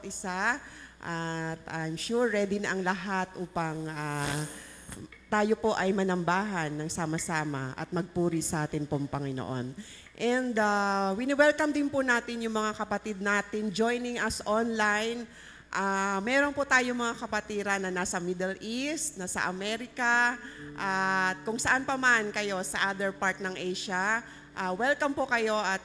bawat isa. At I'm sure ready na ang lahat upang tayo po ay manambahan ng sama-sama at magpuri sa atin pong Panginoon. And wini-welcome din po natin yung mga kapatid natin joining us online. Meron po tayo mga kapatiran na nasa Middle East, nasa Amerika, at kung saan pa man kayo sa other part ng Asia. Welcome po kayo at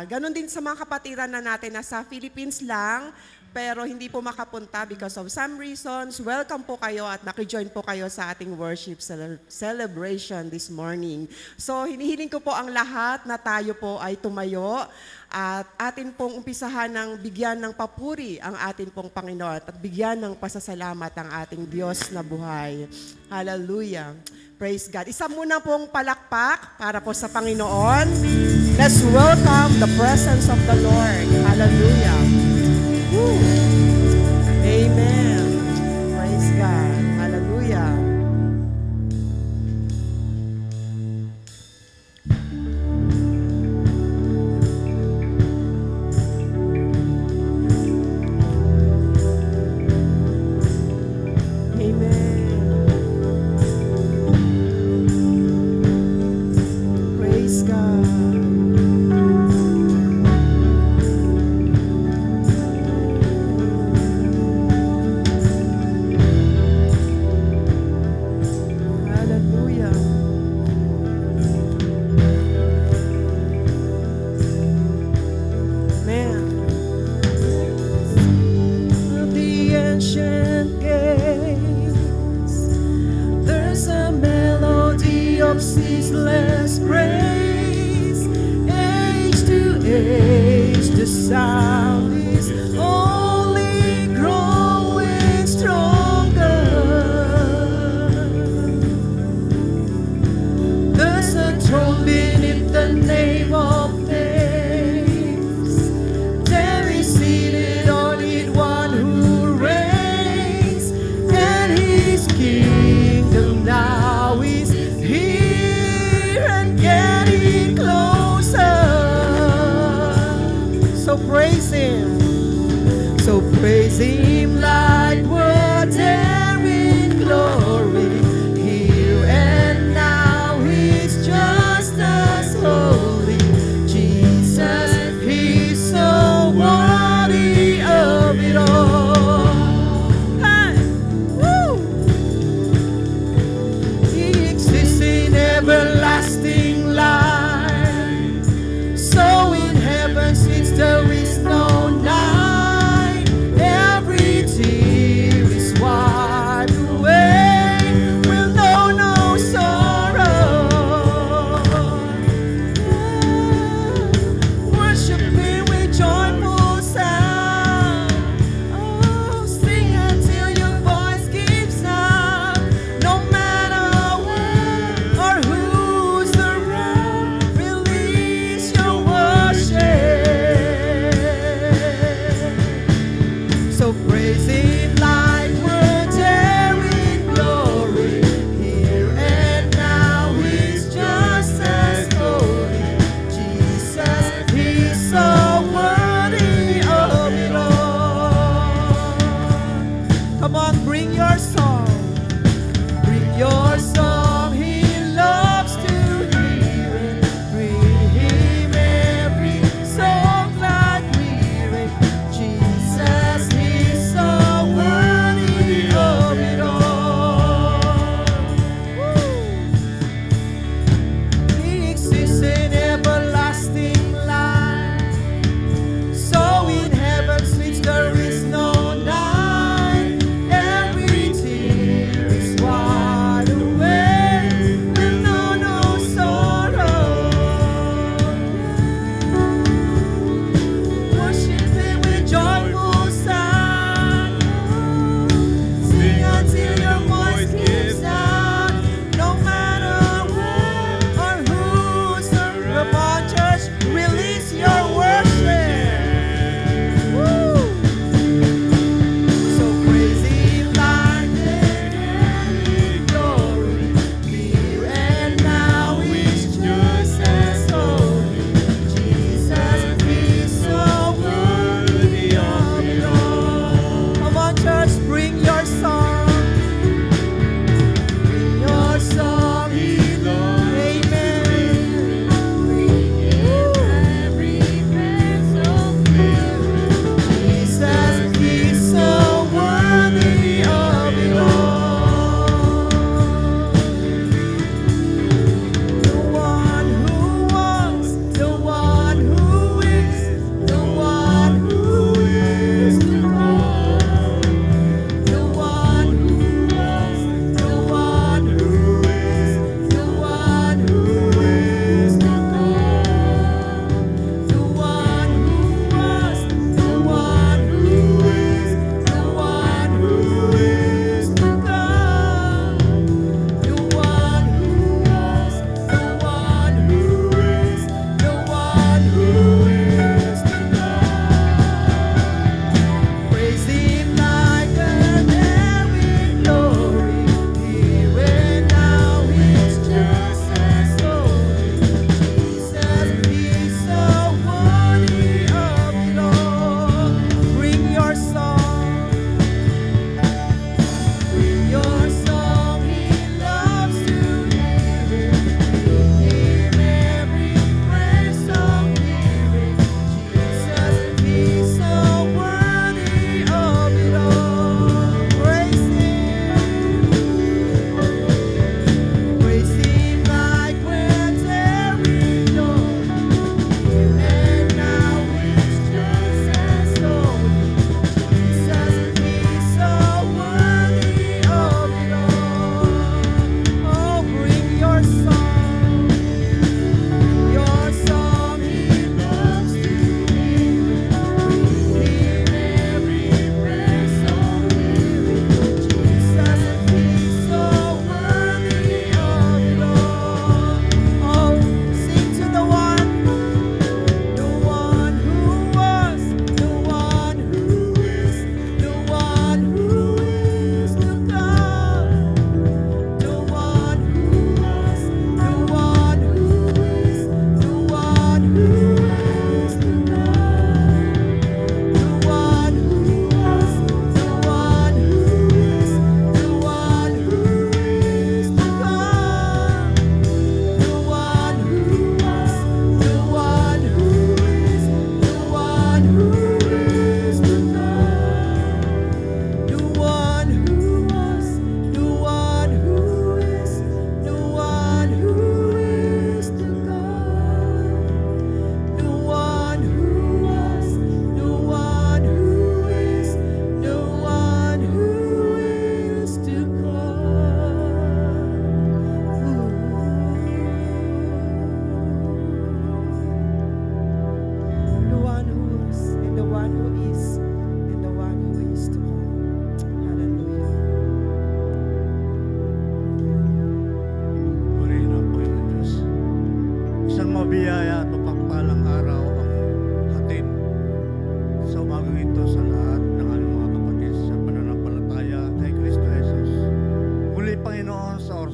ganun din sa mga kapatiran na natin na sa Philippines lang, pero hindi po makapunta because of some reasons. Welcome po kayo at nakijoin po kayo sa ating worship celebration this morning. So hinihiling ko po ang lahat na tayo po ay tumayo at atin pong umpisahan ng bigyan ng papuri ang atin pong Panginoon at bigyan ng pasasalamat ang ating Diyos na buhay. Hallelujah. Praise God. Isa muna pong palakpak para po sa Panginoon. Let's welcome the presence of the Lord. Hallelujah. Woo. Amen. Praise God. Hallelujah. So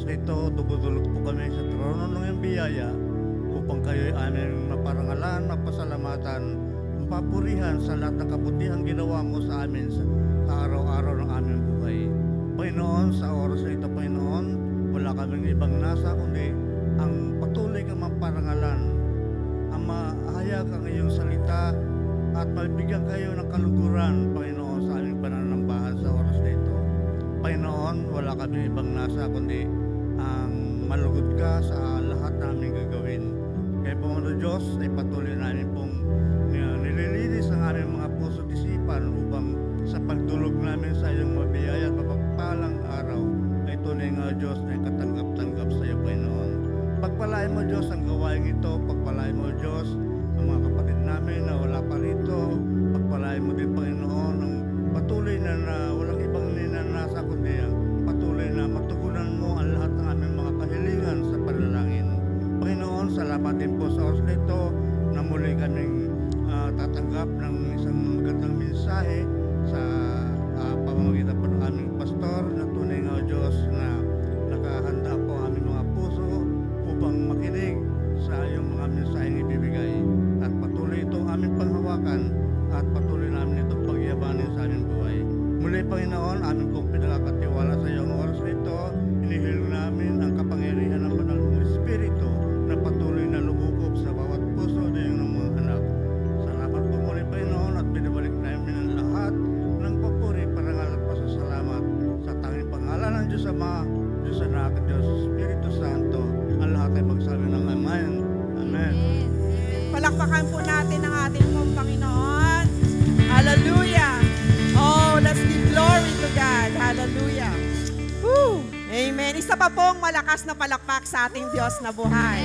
oras na ito, dumudulog po kami sa trono ng iyong biyaya upang kayo'y aming maparangalan, mapasalamatan, mapapurihan sa lahat ng kabutihang ginawa mo sa amin sa araw-araw ng aming buhay. Panginoon, sa oras na ito, Panginoon, wala kaming ibang nasa kundi ang patuloy kang maparangalan, ang mahayag ang iyong salita at mabigyan kayo ng kaluguran, Panginoon, sa aming pananambahan sa oras na ito. Panginoon, wala kami ibang nasa kundi ang malugod ka sa lahat namin gagawin. Kaya Panginoon Diyos, ay patuloy namin pong nililinis ang aming mga puso at isipan upang sa pagdulog namin sa iyong mabiyaya at mapagpalang araw ay tunay nga Diyos na katanggap-tanggap sa iyo, Panginoon. Pagpalain mo Diyos ang gawain ito, pagpalain mo Diyos ang mga kapatid namin na wala pa rito, pagpalain mo din Panginoon ang patuloy na walang ibang ninanasa kundi ang patuloy na matugunan mo ang lahat ng aming mga kahilingan sa panalangin. Panginoon, salamat din po sa oras na ito na muli kaming tatanggap ng isang magandang mensahe sa pamamagitan po ng aming pastor na tunay nga Diyos na nakahanda po ang aming mga puso upang makinig sa iyong mga mensaheng ibibigay. At patuloy itong aming panghawakan at patuloy namin itong pagyabanin sa aming buhay. Muli, Panginoon, aming pong pinakakatiwala sa iyong oras na ito. Inihilong namin ang kapangyarihan ng Banal mong Espiritu na patuloy na lumukob sa bawat puso na iyong mga anak. Salamat po muli, Panginoon, at binabalik namin ang lahat ng papuri, parangal at pasasalamat sa tanging pangalan ng Diyos Ama, Diyos Anak, Diyos Espiritu Santo. Ang lahat ay magsabi ng Amen. Amen. Palakpakan po natin ang ating pong Panginoon. Hallelujah. Oh, let's give glory to God. Hallelujah. Woo. Amen. Isa pa pong malakas na palakpak sa ating Diyos na buhay.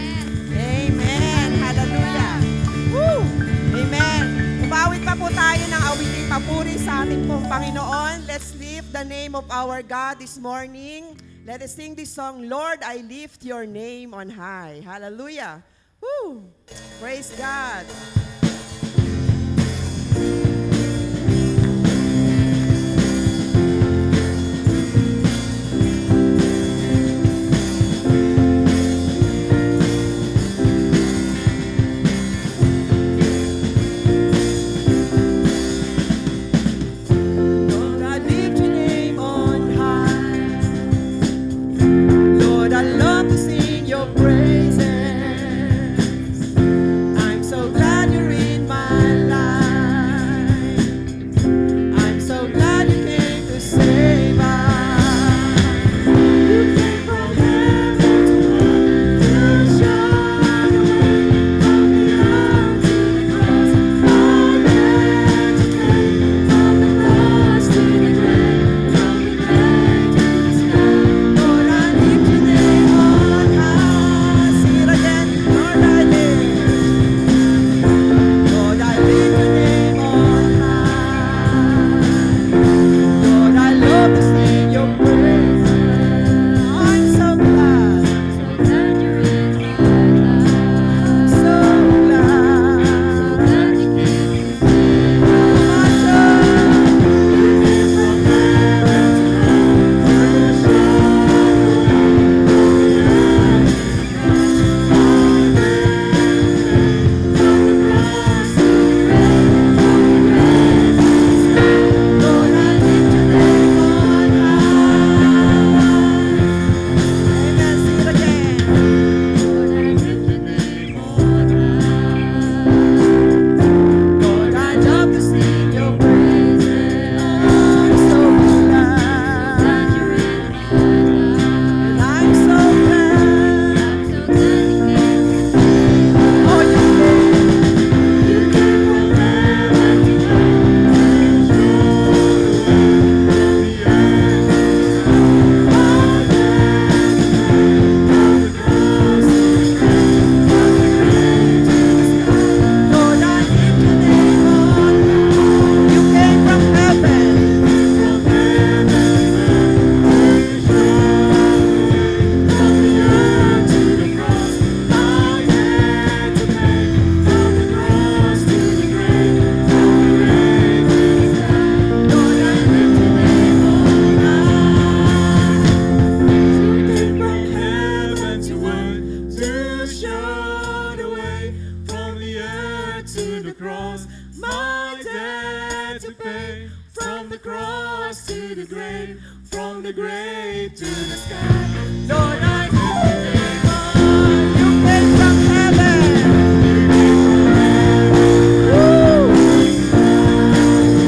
Amen. Hallelujah. Woo. Amen. Umawit pa po tayo ng awiting papuri sa ating pong Panginoon. Let's lift the name of our God this morning. Let us sing this song, Lord, I lift your name on high. Hallelujah. Woo. Praise God. Your praises. I'm so glad you're cross to the grave, from the grave to the sky. Lord, I lift your name high. You came from heaven. Woo!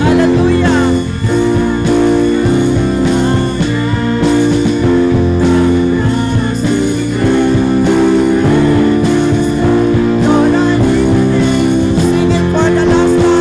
Hallelujah. Lord, I lift your name. Sing it for the last time.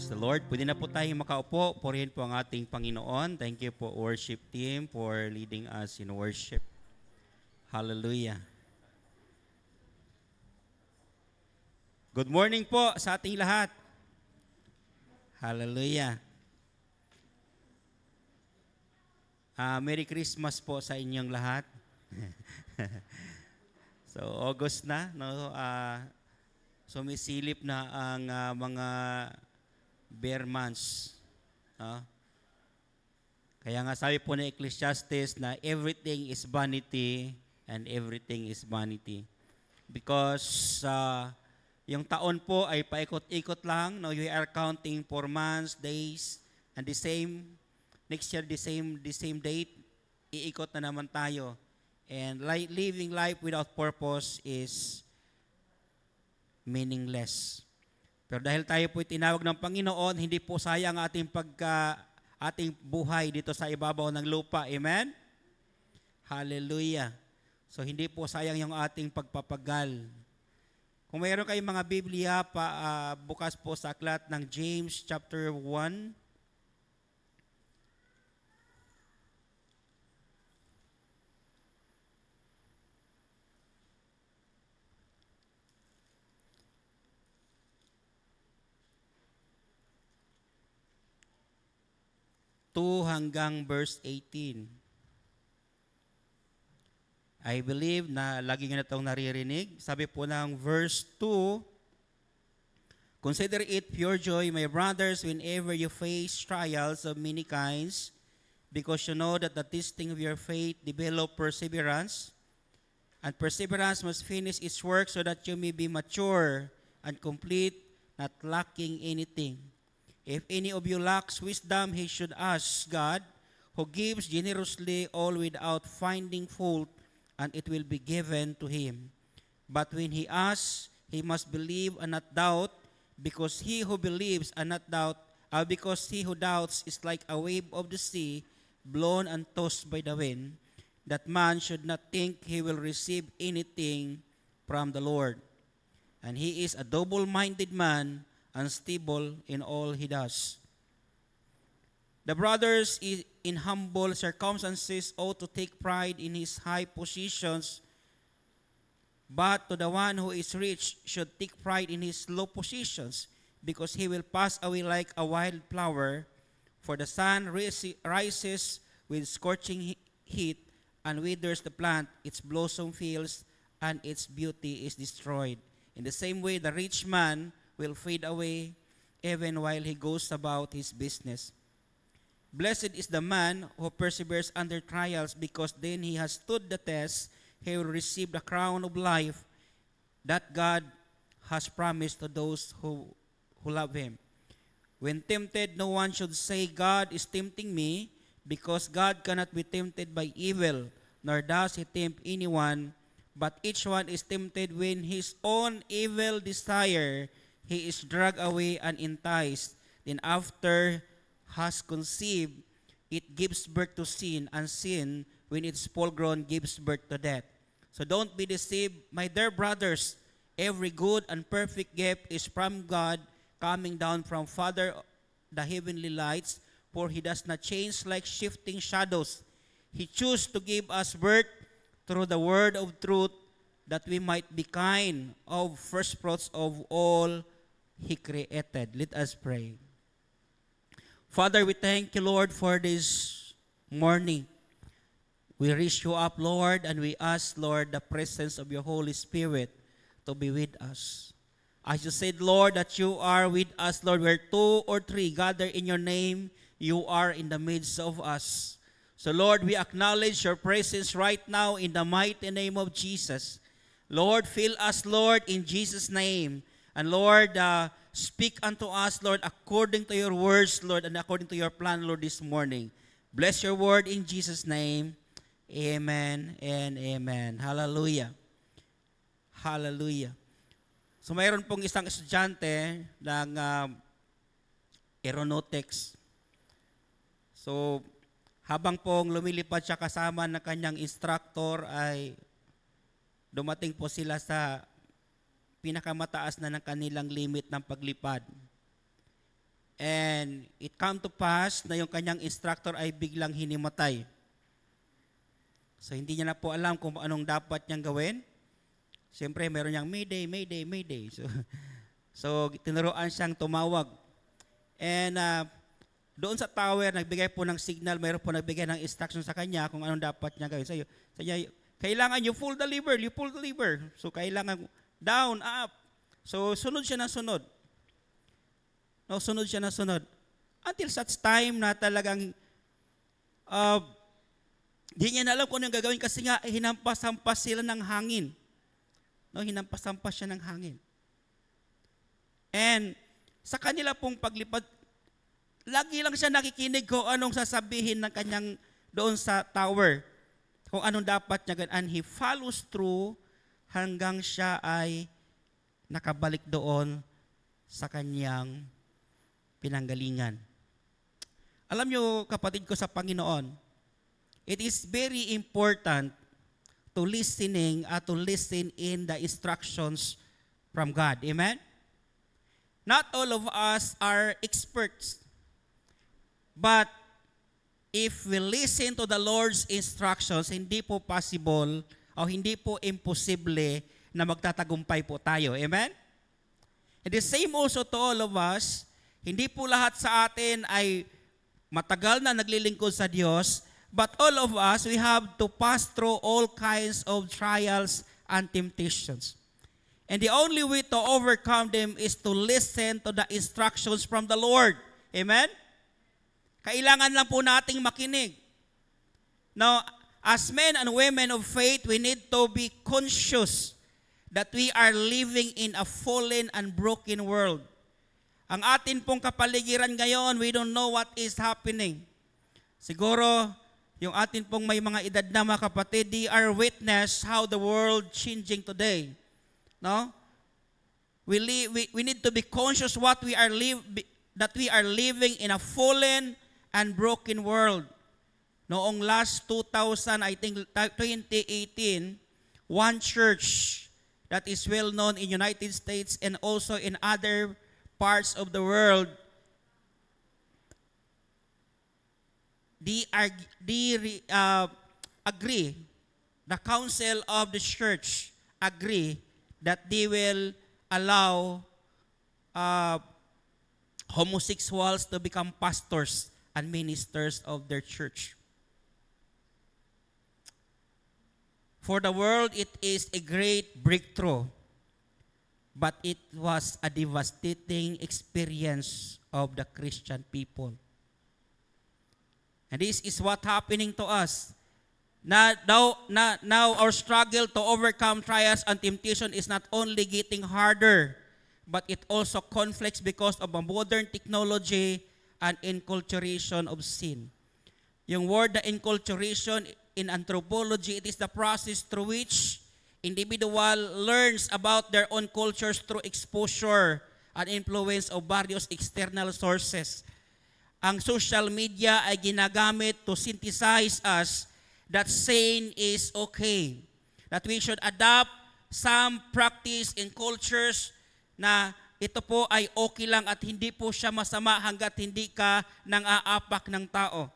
Praise the Lord. Pwede na po tayong makaupo. Purihin po ang ating Panginoon. Thank you po, worship team, for leading us in worship. Hallelujah. Good morning po sa ating lahat. Hallelujah. Merry Christmas po sa inyong lahat. So, August na, no? Sumisilip na ang mga bare months. Kaya nga sabi po ng Ecclesiastes na everything is vanity and everything is vanity. Because yung taon po ay paikot-ikot lang. No? We are counting for months, days, and next year, the same date, iikot na naman tayo. And living life without purpose is meaningless. Pero dahil tayo po tinawag ng Panginoon, hindi po sayang ating buhay dito sa ibabaw ng lupa. Amen? Hallelujah. So hindi po sayang yung ating pagpapagal. Kung mayroon kayong mga Biblia, bukas po sa aklat ng James chapter 1. Hanggang verse 18. I believe na lagi nga na itong naririnig. Sabi po ng verse 2, Consider it pure joy, my brothers, whenever you face trials of many kinds, because you know that the testing of your faith develop perseverance, and perseverance must finish its work so that you may be mature and complete, not lacking anything. If any of you lacks wisdom, he should ask God, who gives generously all without finding fault, and it will be given to him. But when he asks, he must believe and not doubt, because he who believes and not doubt, because he who doubts is like a wave of the sea, blown and tossed by the wind. That man should not think he will receive anything from the Lord. And he is a double-minded man, unstable in all he does. The brothers in humble circumstances ought to take pride in his high positions, but to the one who is rich should take pride in his low positions, because he will pass away like a wild flower, for the sun rises with scorching heat and withers the plant, its blossom fails, and its beauty is destroyed. In the same way, the rich man will fade away even while he goes about his business. Blessed is the man who perseveres under trials, because then he has stood the test. He will receive the crown of life that God has promised to those who love him. When tempted, no one should say, God is tempting me, because God cannot be tempted by evil, nor does he tempt anyone, but each one is tempted when his own evil desire he is dragged away and enticed. Then after has conceived, it gives birth to sin, and sin, when it's full grown, gives birth to death. So don't be deceived, my dear brothers. Every good and perfect gift is from God, coming down from Father the heavenly lights, for he does not change like shifting shadows. He chose to give us birth through the word of truth, that we might be kind of first fruits of all he created. Let us pray. Father, we thank you, Lord, for this morning. We reach you up, Lord, and we ask, Lord, the presence of your Holy Spirit to be with us. As you said, Lord, that you are with us, Lord, where 2 or 3 gather in your name, you are in the midst of us. So, Lord, we acknowledge your presence right now in the mighty name of Jesus. Lord, fill us, Lord, in Jesus' name. And Lord, speak unto us, Lord, according to your words, Lord, and according to your plan, Lord, this morning. Bless your word in Jesus' name. Amen and amen. Hallelujah. Hallelujah. So mayroon pong isang estudyante ng aeronautics. So habang pong lumilipad siya kasama ng kanyang instructor, ay dumating po sila sa pinakamataas na ng kanilang limit ng paglipad. And it come to pass na yung kanyang instructor ay biglang hinimatay. So hindi niya na po alam kung anong dapat niyang gawin. Siyempre, meron niyang Mayday, Mayday, Mayday. So tinuruan siyang tumawag. And doon sa tower, nagbigay po ng signal, mayroon po nagbigay ng instruction sa kanya kung anong dapat niya gawin. Sa kanya, kailangan you pull the lever, you pull the lever. So kailangan down, up. So sunod siya ng sunod. No, sunod siya ng sunod. Until such time na talagang di niya na alam kung anong gagawin kasi nga hinampas-hampas sila ng hangin. No, hinampas-hampas siya ng hangin. And sa kanila pong paglipad, lagi lang siya nakikinig kung anong sasabihin ng kanyang doon sa tower. Kung anong dapat niya gawin. And he follows through hanggang siya ay nakabalik doon sa kanyang pinanggalingan. Alam niyo, kapatid ko sa Panginoon, it is very important to listen in the instructions from God. Amen? Not all of us are experts. But if we listen to the Lord's instructions, hindi po possible o hindi po imposible na magtatagumpay po tayo. Amen? And the same also to all of us, hindi po lahat sa atin ay matagal na naglilingkod sa Diyos, but all of us, we have to pass through all kinds of trials and temptations. And the only way to overcome them is to listen to the instructions from the Lord. Amen? Kailangan lang po nating makinig. Now, as men and women of faith, we need to be conscious that we are living in a fallen and broken world. Ang atin pong kapaligiran ngayon, we don't know what is happening. Siguro, yung atin pong may mga edad na mga kapatid, they are witness how the world changing today. No? We need to be conscious that we are living in a fallen and broken world. Noong last 2000, I think 2018, one church that is well known in United States and also in other parts of the world, agree, the council of the church agree that they will allow homosexuals to become pastors and ministers of their church. For the world, it is a great breakthrough, but it was a devastating experience of the Christian people. And this is what happening to us. Now our struggle to overcome trials and temptation is not only getting harder, but it also conflicts because of a modern technology and enculturation of sin. Yung word na enculturation in anthropology, it is the process through which individual learns about their own cultures through exposure and influence of various external sources. Ang social media ay ginagamit to synthesize us that sin is okay. That we should adopt some practice in cultures na ito po ay okay lang at hindi po siya masama hanggat hindi ka nang aapak ng tao.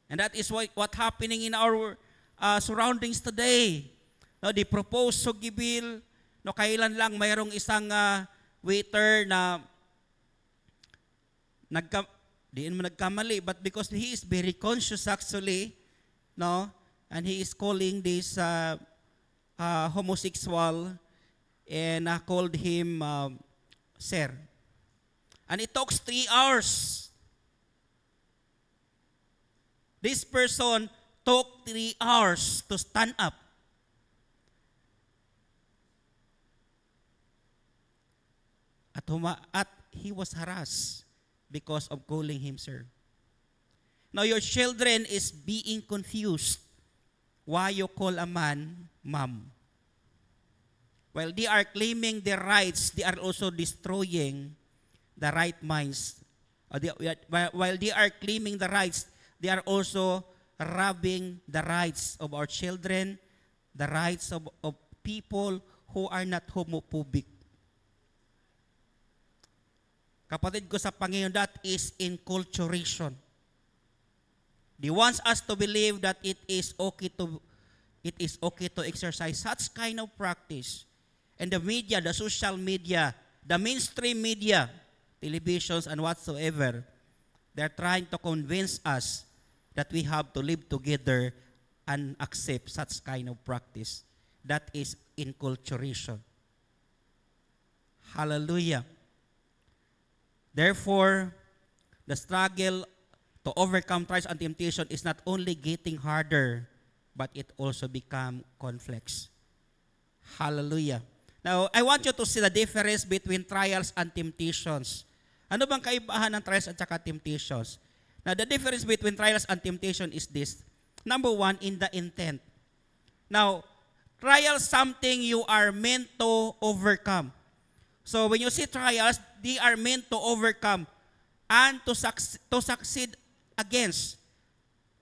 And that is what happening in our surroundings today. No, the proposed Sugi Bill, no, kailan lang mayroong isang waiter na nagkamali, but because he is very conscious actually, no, and he is calling this homosexual and called him sir. And it took 3 hours. This person took 3 hours to stand up. At he was harassed because of calling him sir. Now your children is being confused why you call a man mom. While they are claiming their rights, they are also destroying the right minds. While they are claiming the rights, they are also robbing the rights of our children, the rights of people who are not homophobic. Kapatid ko sa Panginoon, that is enculturation. He wants us to believe that it is okay to exercise such kind of practice. And the media, the social media, the mainstream media, televisions and whatsoever, they're trying to convince us that we have to live together and accept such kind of practice. That is enculturation. Hallelujah. Therefore, the struggle to overcome trials and temptation is not only getting harder, but it also become complex. Hallelujah. Now, I want you to see the difference between trials and temptations. Ano bang kaibahan ng trials at saka temptations? Now, the difference between trials and temptation is this. Number one, in the intent. Now, trials something you are meant to overcome. So, when you see trials, they are meant to overcome and to succeed against.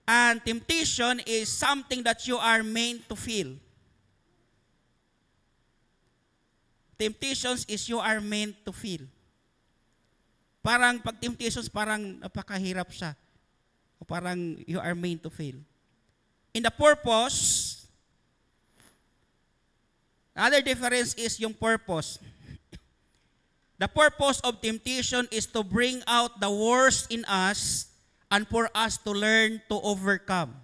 And temptation is something that you are meant to feel. Temptations is you are meant to feel. Parang pag temptations, parang napakahirap siya. O parang you are meant to feel. In the purpose, another difference is yung purpose. The purpose of temptation is to bring out the worst in us and for us to learn to overcome.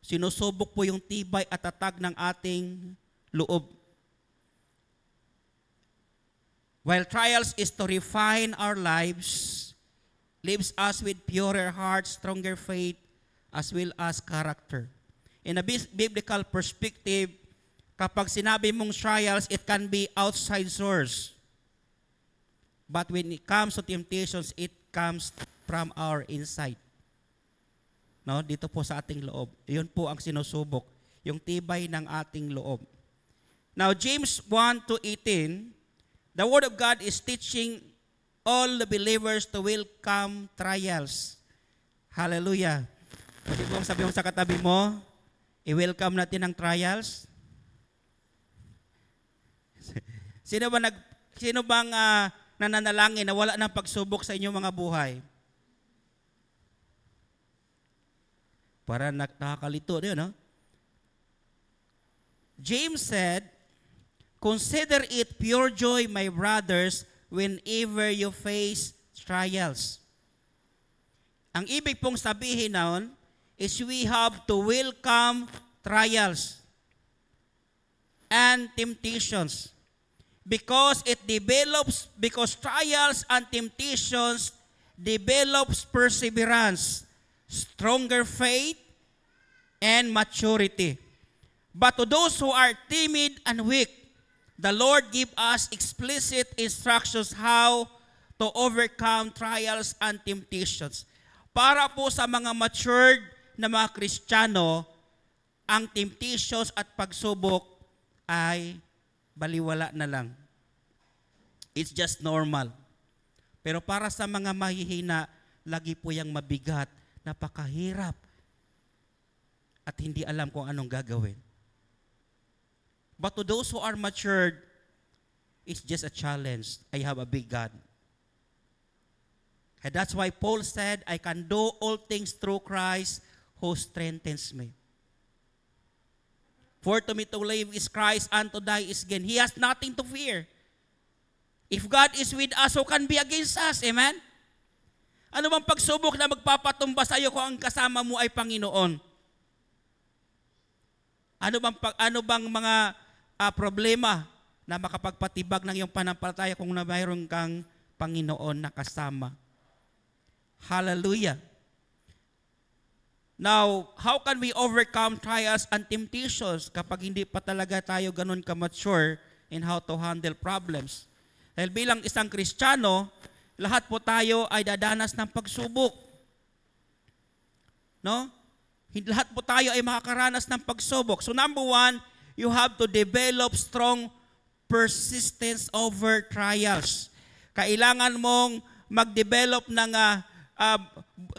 Sinusubok po yung tibay at tatag ng ating loob. While trials is to refine our lives, leaves us with purer hearts, stronger faith, as well as character. In a biblical perspective, kapag sinabi mong trials, it can be outside source. But when it comes to temptations, it comes from our inside. No, dito po sa ating loob. Iyon po ang sinusubok, yung tibay ng ating loob. Now, James 1:18, the Word of God is teaching all the believers to welcome trials. Hallelujah. Pwede mo sabi mo sa katabi mo, i-welcome natin ang trials. Sino bang nananalangin na wala ng pagsubok sa inyong mga buhay? Para nakakalito din, no? James said, "Consider it pure joy, my brothers, whenever you face trials." Ang ibig pong sabihin noon is we have to welcome trials and temptations because trials and temptations develops perseverance, stronger faith, and maturity. But to those who are timid and weak, the Lord give us explicit instructions how to overcome trials and temptations. Para po sa mga matured na mga Kristiyano, ang temptations at pagsubok ay baliwala na lang. It's just normal. Pero para sa mga mahihina, lagi po yung mabigat, napakahirap, at hindi alam kung anong gagawin. But to those who are matured, it's just a challenge. I have a big God. And that's why Paul said, I can do all things through Christ who strengthens me. For to me to live is Christ, and to die is gain. He has nothing to fear. If God is with us, who can be against us? Amen? Ano bang pagsubok na magpapatumba sa iyo kung ang kasama mo ay Panginoon? Ano bang mga problema na makapagpatibag ng iyong panampalataya kung na mayroon kang Panginoon na kasama? Hallelujah. Now, how can we overcome trials and temptations kapag hindi pa talaga tayo ganun ka-mature in how to handle problems? Dahil bilang isang Kristiyano, lahat po tayo ay dadanas ng pagsubok. No? Lahat po tayo ay makakaranas ng pagsubok. So number one, you have to develop strong persistence over trials. Kailangan mong mag-develop ng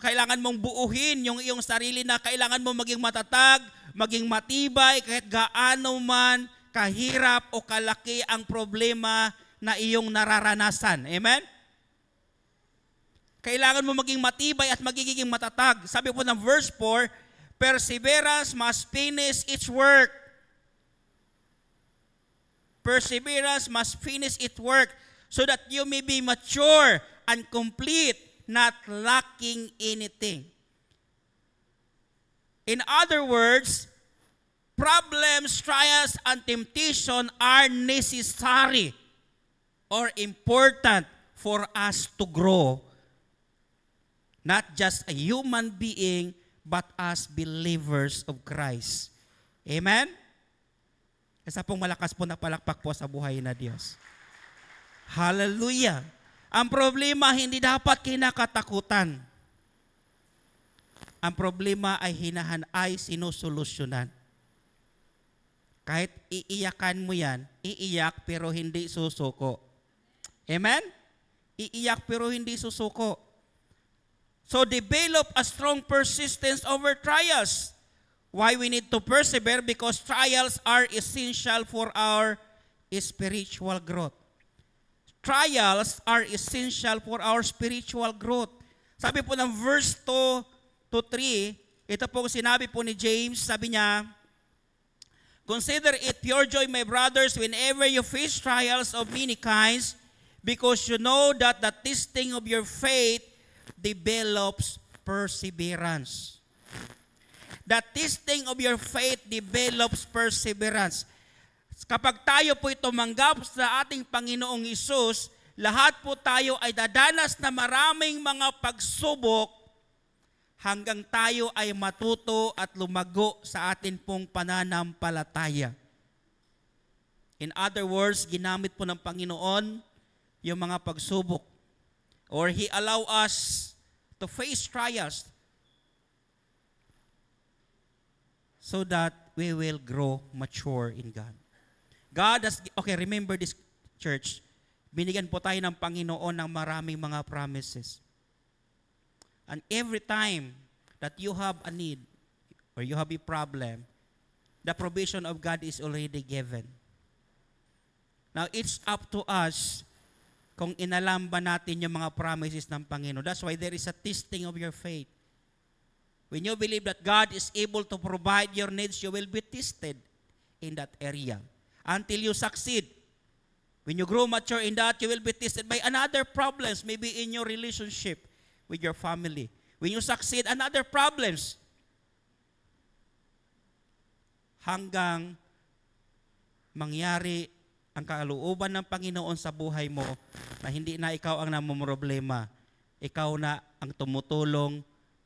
kailangan mong buuhin yung iyong sarili na kailangan mo maging matatag, maging matibay kahit gaano man kahirap o kalaki ang problema na iyong nararanasan. Amen? Kailangan mo maging matibay at magiging matatag. Sabi po ng verse 4, perseverance must finish its work. Perseverance must finish its work so that you may be mature and complete, not lacking anything. In other words, problems, trials, and temptation are necessary or important for us to grow. Not just a human being, but as believers of Christ. Amen? Isa pong malakas po na palakpak po sa buhay na Diyos. Hallelujah! Ang problema hindi dapat kinakatakutan. Ang problema ay sinusolusyonan. Kahit iiyakan mo yan, iiyak pero hindi susuko. Amen? Iiyak pero hindi susuko. So develop a strong persistence over trials. Why we need to persevere? Because trials are essential for our spiritual growth. Trials are essential for our spiritual growth. Sabi po ng verse 2 to 3, ito po sinabi po ni James, sabi niya, consider it pure joy, my brothers, whenever you face trials of many kinds, because you know that the testing of your faith develops perseverance. The testing of your faith develops perseverance. Kapag tayo po tumanggap sa ating Panginoong Hesus, lahat po tayo ay dadanas na maraming mga pagsubok hanggang tayo ay matuto at lumago sa atin pong pananampalataya. In other words, ginamit po ng Panginoon yung mga pagsubok, or He allow us to face trials so that we will grow mature in God. God has, okay, remember this church, binigyan po tayo ng Panginoon ng maraming mga promises. And every time that you have a need or you have a problem, the provision of God is already given. Now, it's up to us kung inalam ba natin yung mga promises ng Panginoon. That's why there is a testing of your faith. When you believe that God is able to provide your needs, you will be tested in that area until you succeed. When you grow mature in that, you will be tested by another problems, maybe in your relationship with your family. When you succeed, another problems. Hanggang mangyari ang kalooban ng Panginoon sa buhay mo na hindi na ikaw ang namumroblema, ikaw na ang tumutulong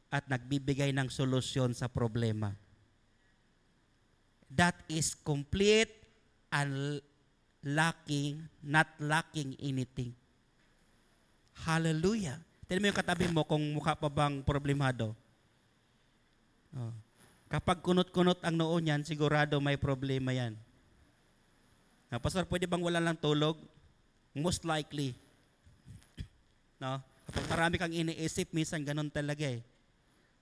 at nagbibigay ng solusyon sa problema. That is complete and not lacking anything. Hallelujah. Tignan mo yung katabi mo kung mukha pa bang problemado. Oh. Kapag kunot-kunot ang noo niyan, sigurado may problema yan. Now, Pastor, pwede bang wala lang tulog? Most likely. No? Kapag marami kang iniisip, minsan ganun talaga eh.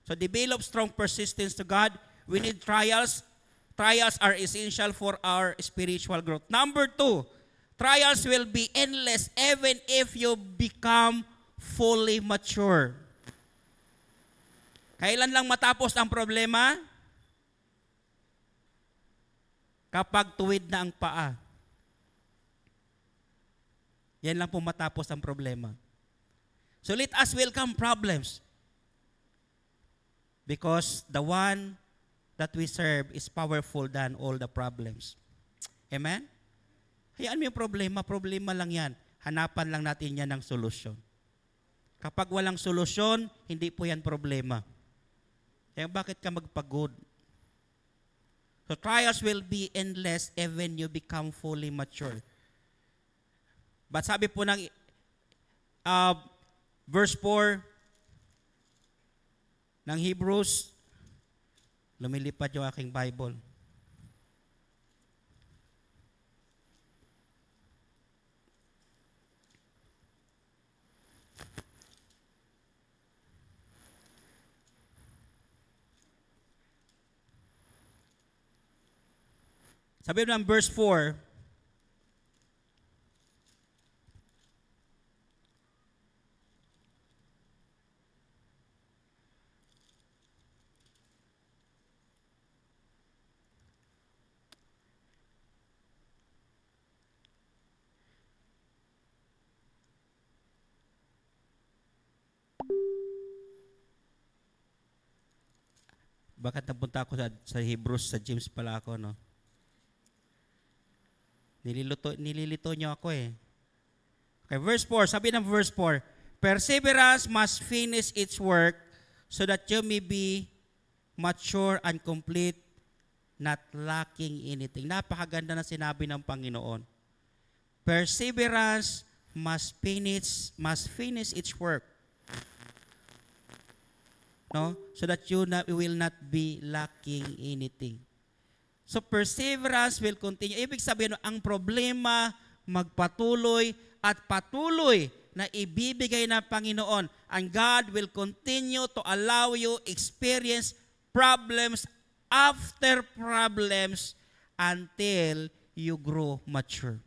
So develop strong persistence to God. We need trials. Trials are essential for our spiritual growth. Number 2, trials will be endless even if you become fully mature. Kailan lang matapos ang problema? Kapag tuwid na ang paa. Yan lang po matapos ang problema. So let us welcome problems. Because the one that we serve is powerful than all the problems. Amen? Hayaan mo yung problema lang yan. Hanapan lang natin yan ng solusyon. Kapag walang solusyon, hindi po yan problema. Kaya bakit ka magpagod? So trials will be endless even you become fully mature. But sabi po ng verse 4 ng Hebrews, lumilipad yung aking Bible. Sabi ng verse 4, Bakit napunta ako sa Hebrews, sa James pala ako, no? Nililito niyo ako eh. Okay, verse 4. Sabi ng verse 4, perseverance must finish its work so that you may be mature and complete, not lacking anything. Napakaganda na sinabi ng Panginoon. Perseverance must finish its work. No? So that you will not be lacking anything. So perseverance will continue. Ibig sabihin, ang problema magpatuloy at patuloy na ibibigay ng Panginoon. And God will continue to allow you experience problems after problems until you grow mature.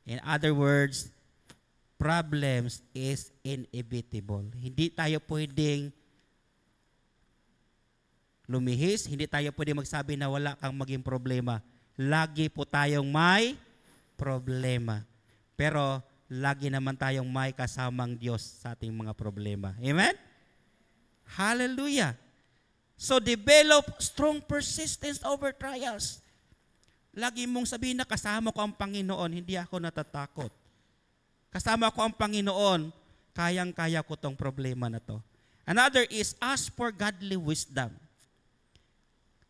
In other words, problems is inevitable. Hindi tayo pwedeng lumihis, hindi tayo pwedeng magsabi na wala kang maging problema. Lagi po tayong may problema. Pero lagi naman tayong may kasamang Diyos sa ating mga problema. Amen? Hallelujah! So develop strong persistence over trials. Lagi mong sabihin na kasama ko ang Panginoon, hindi ako natatakot. Kasama ko ang Panginoon, kayang-kaya ko tong problema na to. Another is ask for godly wisdom.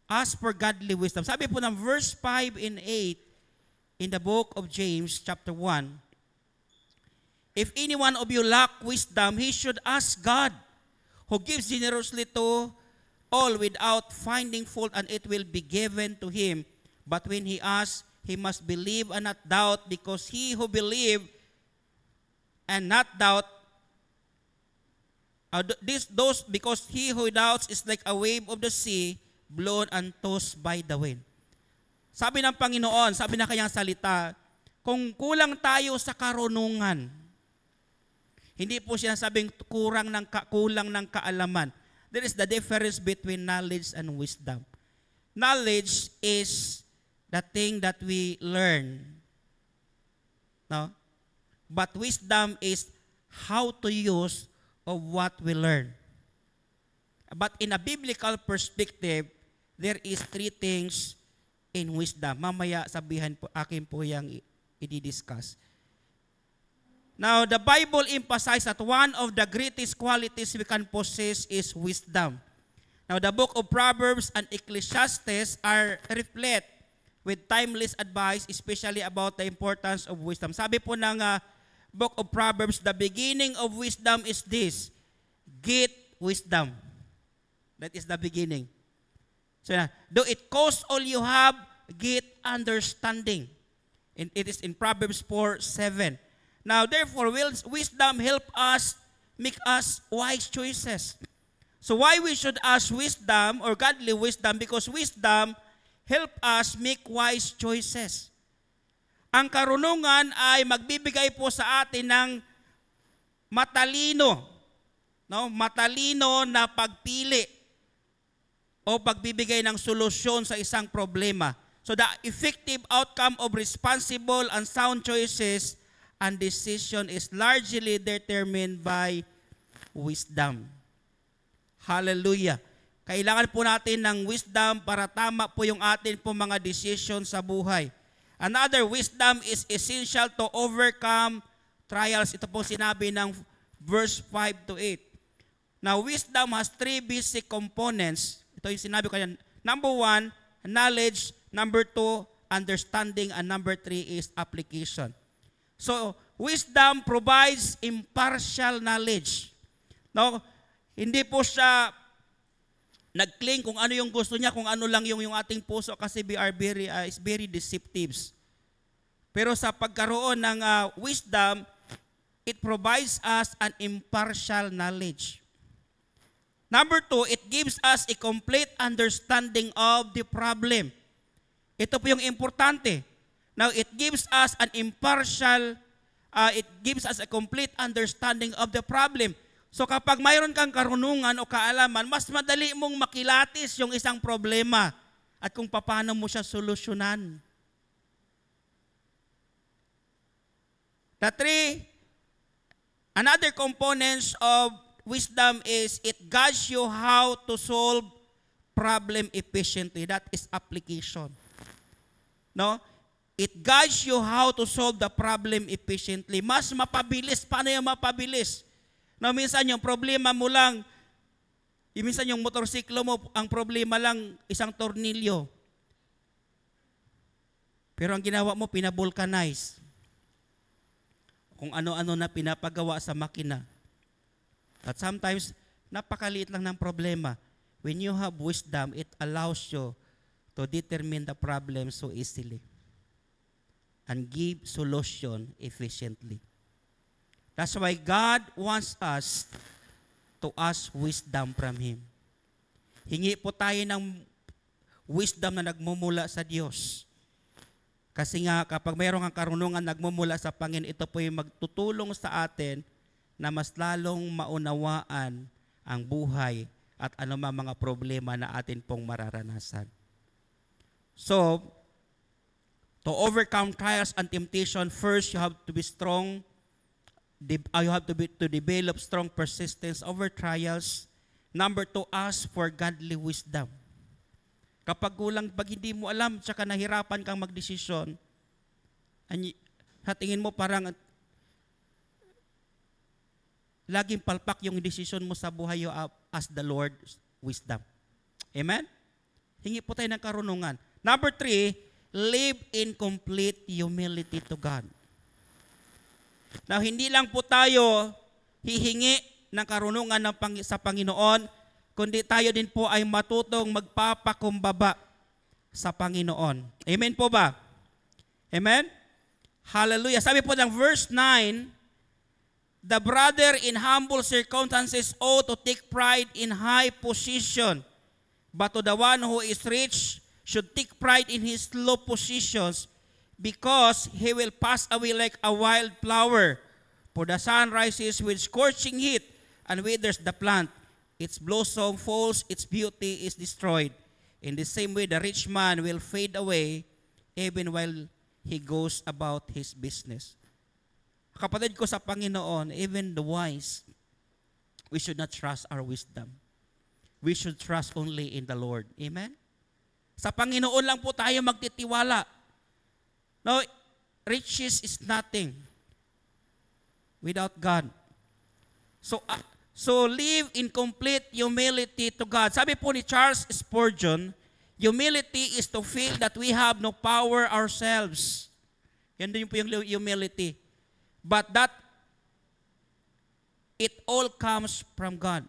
Ask for godly wisdom. Sabi po ng verse 5 and 8 in the book of James chapter 1, if any one of you lack wisdom, he should ask God, who gives generously to all without finding fault, and it will be given to him. But when he asks, he must believe and not doubt, because he who believes and not doubt, because he who doubts is like a wave of the sea, blown and tossed by the wind. Sabi ng Panginoon, sabi na kanyang salita, kung kulang tayo sa karunungan, hindi po siya sabing kulang ng kaalaman. There is the difference between knowledge and wisdom. Knowledge is the thing that we learn. No? But wisdom is how to use of what we learn. But in a biblical perspective, there is three things in wisdom. Mamaya sabihan po, akin po yung i-discuss. Now, the Bible emphasizes that one of the greatest qualities we can possess is wisdom. Now, the book of Proverbs and Ecclesiastes are replete with timeless advice, especially about the importance of wisdom. Sabi po ng book of Proverbs, the beginning of wisdom is this: get wisdom. That is the beginning. So, though it costs all you have, get understanding. And it is in Proverbs 4:7. Now, therefore, will wisdom help us make us wise choices. So why we should ask wisdom or godly wisdom? Because wisdom help us make wise choices. Ang karunungan ay magbibigay po sa atin ng matalino, no? Matalino na pagpili o pagbibigay ng solusyon sa isang problema. So the effective outcome of responsible and sound choices and decision is largely determined by wisdom. Hallelujah. Kailangan po natin ng wisdom para tama po yung atin po mga decision sa buhay. Another, wisdom is essential to overcome trials. Ito po sinabi ng verse 5 to 8. Now, wisdom has three basic components. Ito yung sinabi ko yan. Number 1, knowledge. Number 2, understanding. And number 3 is application. So, wisdom provides impartial knowledge. No? Hindi po siya nag-claim kung ano yung gusto niya, kung ano lang yung ating puso, kasi we are very deceptive. Pero sa pagkaroon ng wisdom, it provides us an impartial knowledge. Number 2, it gives us a complete understanding of the problem. Ito po yung importante. Now, it gives us an impartial, it gives us a complete understanding of the problem. So kapag mayroon kang karunungan o kaalaman, mas madali mong makilatis yung isang problema at kung paano mo siya solusyonan. The 3, another components of wisdom is it guides you how to solve problem efficiently. That is application. No? It guides you how to solve the problem efficiently. Mas mapabilis. Paano yung mapabilis? No, minsan yung problema mo lang, minsan yung motorsiklo mo, ang problema lang isang tornilyo. Pero ang ginawa mo, pinabulkanize. Kung ano-ano na pinapagawa sa makina. At sometimes, napakaliit lang ng problema. When you have wisdom, it allows you to determine the problem so easily and give solution efficiently. That's why God wants us to ask wisdom from Him. Hingi po tayo ng wisdom na nagmumula sa Diyos. Kasi nga kapag mayroong kang karunungan nagmumula sa Panginoon, ito po yung magtutulong sa atin na mas lalong maunawaan ang buhay at anumang mga problema na atin pong mararanasan. So, to overcome trials and temptation, first you have to be strong. You have to develop strong persistence over trials. Number 2, ask for godly wisdom. Kapag pag hindi mo alam, tsaka nahirapan kang magdesisyon, sa tingin mo parang laging palpak yung decision mo sa buhay, you ask the Lord wisdom. Amen? Hingi po tayo ng karunungan. Number 3, live in complete humility to God. Now, hindi lang po tayo hihingi ng karunungan sa Panginoon, kundi tayo din po ay matutong magpapakumbaba sa Panginoon. Amen po ba? Amen? Hallelujah. Sabi po ng verse 9, the brother in humble circumstances ought to take pride in high position, but to the one who is rich should take pride in his low positions, because he will pass away like a wild flower. For the sun rises with scorching heat and withers the plant. Its blossom falls, its beauty is destroyed. In the same way, the rich man will fade away even while he goes about his business. Kapatid ko sa Panginoon, even the wise, we should not trust our wisdom. We should trust only in the Lord. Amen? Sa Panginoon lang po tayo magtitiwala. No, riches is nothing without God. So live in complete humility to God. Sabi po ni Charles Spurgeon, humility is to feel that we have no power ourselves. Yan din po yung humility. But that it all comes from God.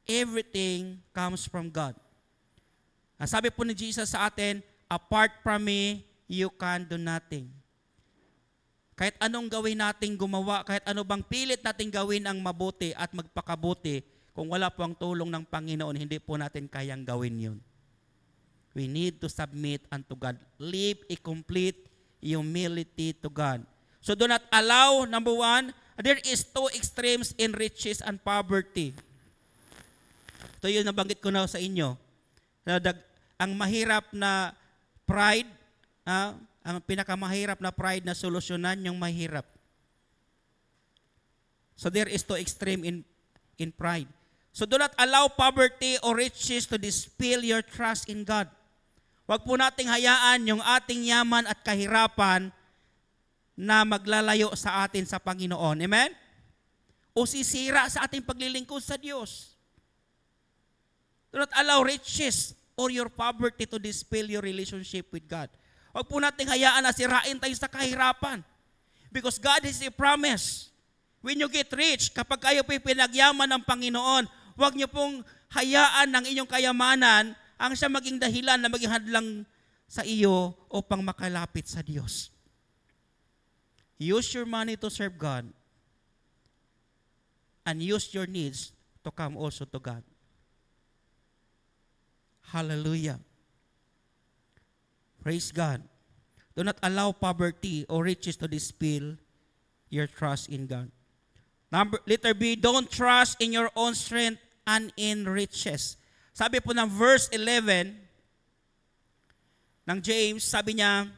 Everything comes from God. Sabi po ni Jesus sa atin, apart from me, you can do nothing. Kahit anong gawin nating gumawa, kahit ano bang pilit nating gawin ang mabuti at magpakabuti, kung wala po ang tulong ng Panginoon, hindi po natin kayang gawin yun. We need to submit unto God. Live a complete humility to God. So do not allow, number 1, there is 2 extremes in riches and poverty. Ito yung nabanggit ko na sa inyo. Ang mahirap na pride, ang pinakamahirap na pride na solusyonan yung mahirap. So there is 2 extreme in pride. So do not allow poverty or riches to dispel your trust in God. Huwag po nating hayaan yung ating yaman at kahirapan na maglalayo sa atin sa Panginoon. Amen? O sisira sa ating paglilingkod sa Diyos. Do not allow riches or your poverty to dispel your relationship with God. Huwag po natin hayaan na sirain tayo sa kahirapan. Because God has a promise. When you get rich, kapag kayo po'y pinagyaman ng Panginoon, huwag niyo pong hayaan ng inyong kayamanan ang siya maging dahilan na maging hadlang sa iyo upang makalapit sa Diyos. Use your money to serve God and use your needs to come also to God. Hallelujah. Praise God. Do not allow poverty or riches to dispel your trust in God. Letter B, don't trust in your own strength and in riches. Sabi po ng verse 11 ng James, sabi niya,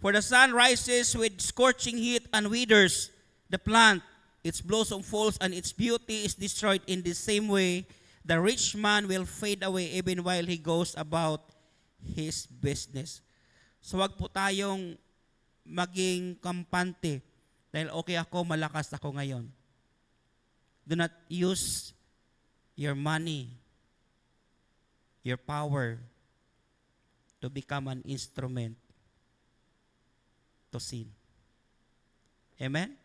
for the sun rises with scorching heat and withers the plant. its blossom falls, and its beauty is destroyed. In the same way, the rich man will fade away even while he goes about his business. So wag po tayong maging kampante dahil okay ako, malakas ako ngayon. Do not use your money, your power to become an instrument to sin. Amen?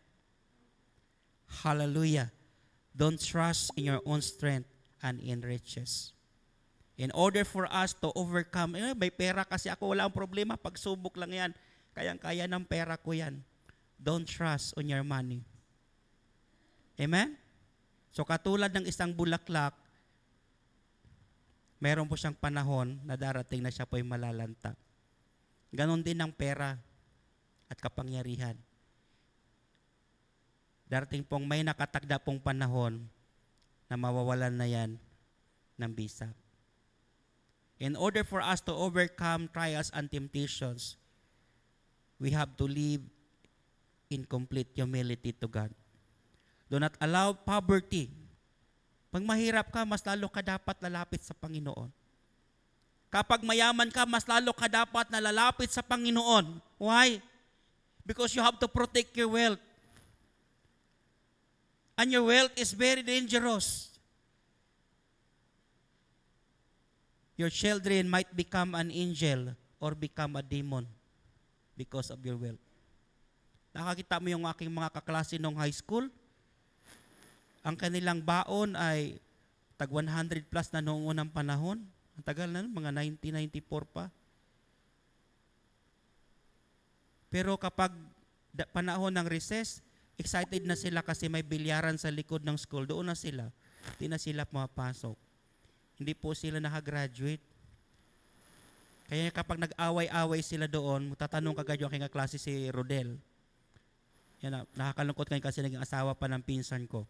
Hallelujah. Don't trust in your own strength and in riches. In order for us to overcome, may pera kasi ako, wala ang problema, pagsubok lang yan. Kayang-kaya ng pera ko yan. Don't trust on your money. Amen? So katulad ng isang bulaklak, meron po siyang panahon na darating na siya po'y malalanta. Ganon din ang pera at kapangyarihan. Darating pong may nakatagda pong panahon na mawawalan na yan ng bisa. In order for us to overcome trials and temptations, we have to live in complete humility to God. Do not allow poverty. Pag mahirap ka, mas lalo ka dapat lalapit sa Panginoon. Kapag mayaman ka, mas lalo ka dapat na lalapit sa Panginoon. Why? Because you have to protect your wealth. And your wealth is very dangerous. Your children might become an angel or become a demon because of your wealth. Nakakita mo yung aking mga kaklase nung high school? Ang kanilang baon ay tag 100 plus na noong unang panahon. Ang tagal na, mga 1994 pa. Pero kapag panahon ng recess, excited na sila kasi may bilyaran sa likod ng school. Doon na sila. Hindi na sila pumapasok. Hindi po sila nakagraduate. Kaya kapag nag-away-away sila doon, tatanong kagad yung aking klase si Rodel. Yan, nakakalungkot ngayon kasi naging asawa pa ng pinsan ko.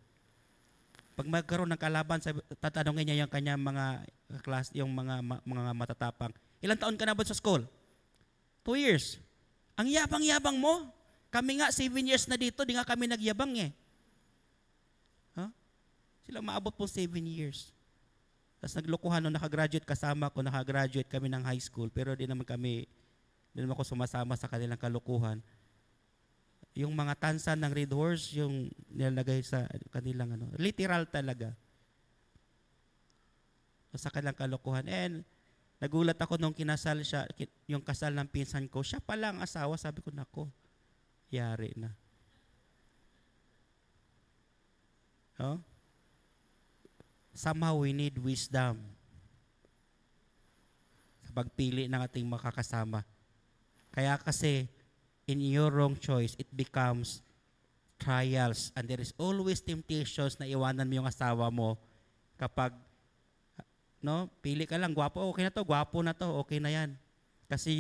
Pag magkaroon ng kalaban, tatanungin niya yung kanya mga class, yung mga matatapang. Ilang taon ka na ba sa school? 2 years. Ang yabang-yabang mo. Kami nga 7 years na dito, di nga kami nagyabang eh. Huh? Sila maabot po 7 years. Tapos naglokohan nung nakagraduate kasama ko, nakagraduate kami ng high school, pero di naman ako sumasama sa kanilang kalukuhan. Yung mga tansan ng Red Horse, yung nilalagay sa kanilang literal talaga. Sa kanilang kalokohan. And nagulat ako nung kinasal siya, yung kasal ng pinsan ko, siya pala ang asawa, sabi ko, nako, yari na. Oh? Somehow we need wisdom sa pagpili ng ating makakasama. Kaya kasi, in your wrong choice, it becomes trials. And there is always temptations na iwanan mo yung asawa mo kapag, pili ka lang, gwapo, okay na to, gwapo na to, okay na yan. Kasi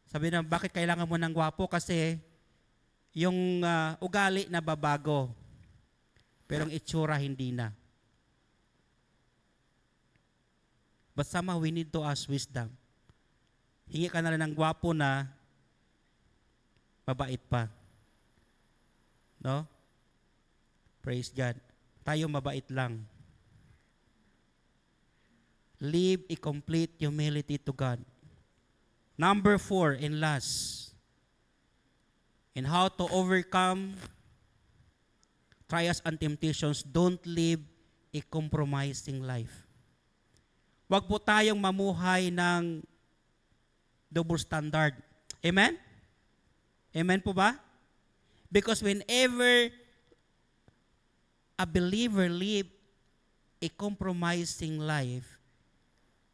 sabi na, bakit kailangan mo ng gwapo? Kasi yung ugali na babago, pero ang itsura hindi na. But somehow we need to ask wisdom. Hingi ka na rin ng gwapo na mabait pa. No? Praise God. Tayo mabait lang. Live a complete humility to God. Number 4 and last, in how to overcome trials and temptations, don't live a compromising life. Huwag po tayong mamuhay ng double standard. Amen? Amen po ba? Because whenever a believer live a compromising life,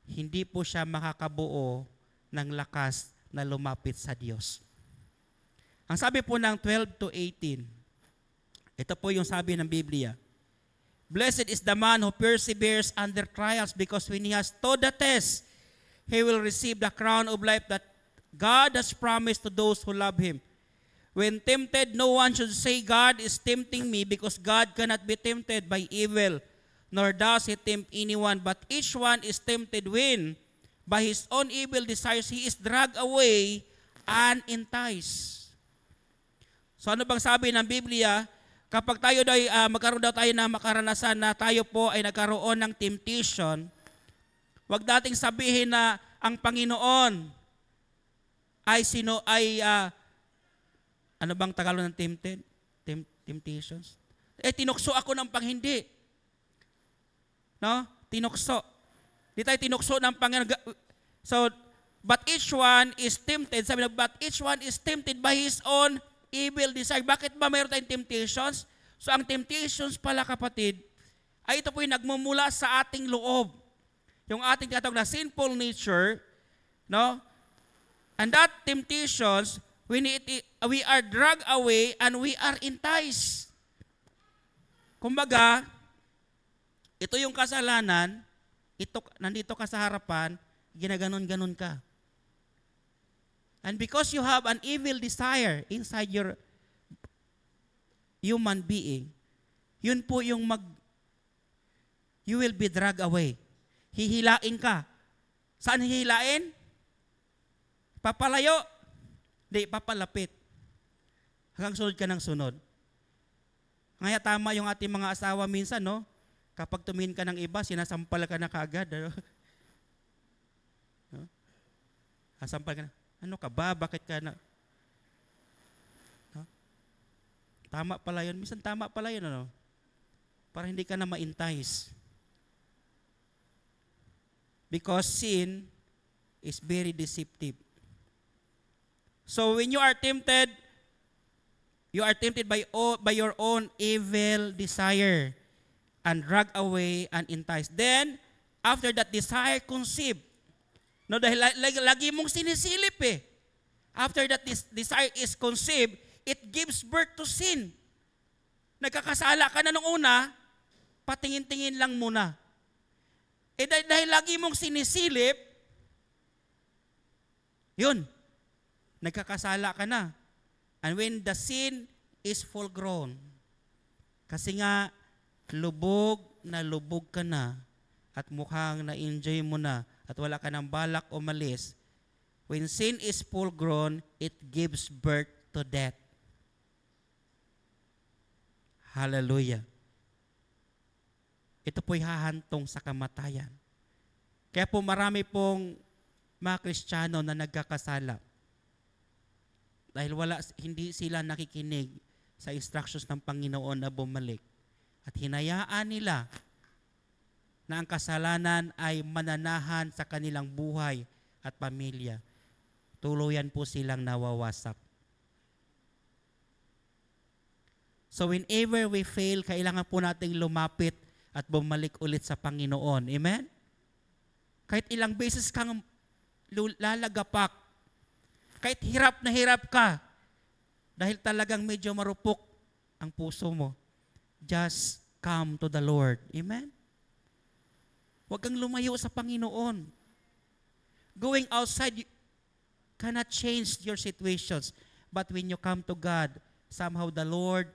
hindi po siya makakabuo ng lakas na lumapit sa Diyos. Ang sabi po ng 12 to 18, ito po yung sabi ng Biblia, Blessed is the man who perseveres under trials, because when he has stood the test, he will receive the crown of life that God has promised to those who love Him. When tempted, no one should say, God is tempting me, because God cannot be tempted by evil, nor does He tempt anyone. But each one is tempted when, by his own evil desires, he is dragged away and enticed. So ano bang sabi ng Biblia? kapag tayo daw magkaroon daw tayo na makaranasan na tayo po ay nagkaroon ng temptation, wag dating sabihin na ang Panginoon ay ano bang Tagalog ng tempted? Temptations? Tinukso ako ng hindi. No? Tinukso. Di tayo tinukso ng Panginoon. So, but each one is tempted. Sabi na, but each one is tempted by his own evil desire. Bakit ba mayroon tayong temptations? So, ang temptations pala, kapatid, ay ito po yung nagmumula sa ating loob. Yung ating tinatawag na sinful nature, no? And that temptations, we are dragged away and we are enticed. Kumbaga, ito yung kasalanan, nandito ka sa harapan, ginaganon-ganon ka. And because you have an evil desire inside your human being, yun po yung you will be dragged away. Hihilain ka. Saan hihilain? Papalayo. Hindi, papalapit. Hanggang sunod ka ng sunod. Kaya tama yung ating mga asawa minsan, no? Kapag tumingin ka ng iba, sinasampal ka na kaagad. Ano? No? Sampal ka na. Ano ka ba? Bakit ka na? No? Tama pala yun. Minsan tama pala yun, ano? Para hindi ka na ma-entice. Because sin is very deceptive. So when you are tempted by your own evil desire and dragged away and enticed. Then, after that desire conceived, no, dahil lagi mong sinisilip eh. After that desire is conceived, it gives birth to sin. Nagkakasala ka na nung una, patingin-tingin lang muna. Dahil lagi mong sinisilip, yun, nagkakasala ka na. And when the sin is full grown, kasi nga, lubog ka na at mukhang na-enjoy mo na at wala ka ng balak umalis, when sin is full grown, it gives birth to death. Hallelujah. Ito po'y hahantong sa kamatayan. Kaya po marami pong mga Kristiyano na nagkakasala. Dahil hindi sila nakikinig sa instructions ng Panginoon na bumalik. At hinayaan nila na ang kasalanan ay mananahan sa kanilang buhay at pamilya. Tuluyan po silang nawawasak. So whenever we fail, kailangan po nating lumapit at bumalik ulit sa Panginoon. Amen? Kahit ilang beses kang lalagapak, kahit hirap na hirap ka, dahil talagang medyo marupok ang puso mo, just come to the Lord. Amen? Huwag kang lumayo sa Panginoon. Going outside cannot change your situations. But when you come to God, somehow the Lord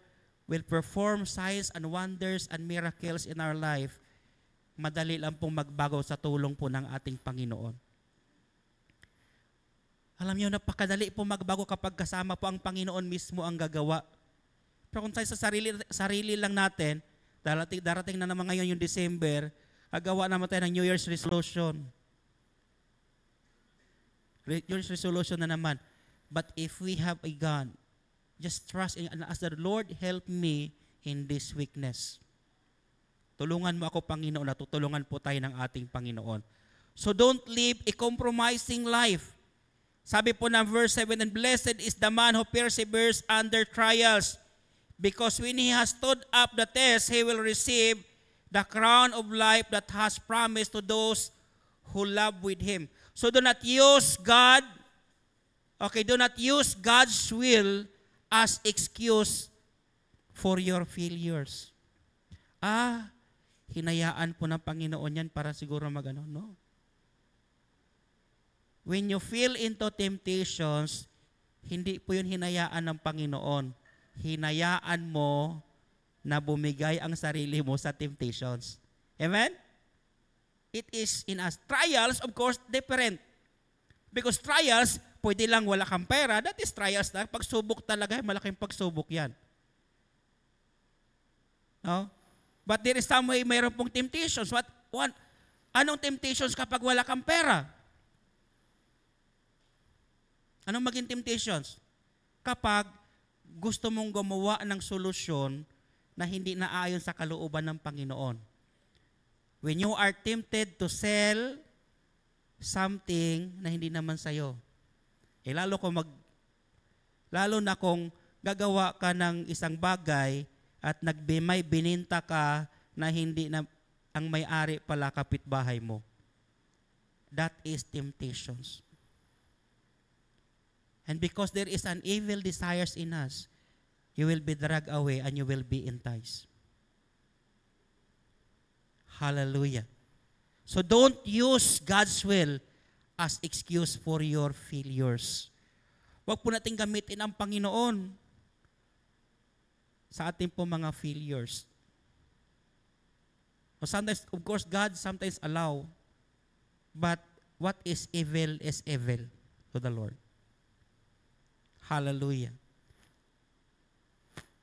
will perform signs and wonders and miracles in our life. Madali lang pong magbago sa tulong po ng ating Panginoon. Alam niyo, napakadali po magbago kapag kasama po ang Panginoon mismo ang gagawa. Pero kung tayo sa sarili lang natin, darating na naman ngayon yung December, gagawa naman tayo ng New Year's resolution. New Year's resolution na naman. But if we have a God, just trust and ask the Lord, help me in this weakness. Tulungan mo ako, Panginoon, at tutulungan po tayo ng ating Panginoon. So don't live a compromising life. Sabi po ng verse 7, and blessed is the man who perseveres under trials, because when he has stood up the test, he will receive the crown of life that has promised to those who love with him. So do not use do not use God's will as excuse for your failures. Hinayaan po ng Panginoon yan para siguro no. When you feel into temptations, hindi po yun hinayaan ng Panginoon. Hinayaan mo na bumigay ang sarili mo sa temptations. Amen? It is in us. Trials, of course, different. Because trials, pwede lang wala kang pera. That is trials na. Pagsubok talaga, malaking pagsubok yan. No? But there is some way mayroon pong temptations. Anong temptations kapag wala kang pera? Anong maging temptations? Kapag gusto mong gumawa ng solusyon na hindi naayon sa kalooban ng Panginoon. When you are tempted to sell something na hindi naman sa'yo, lalo na kung gagawa ka ng isang bagay at may bininta ka na hindi na ang may-ari pala kapitbahay mo. That is temptations. And because there is an evil desires in us, you will be dragged away and you will be enticed. Hallelujah. So don't use God's will as excuse for your failures. Huwag po natin gamitin ang Panginoon sa ating po mga failures. So sometimes, of course, God sometimes allow, but what is evil to the Lord. Hallelujah.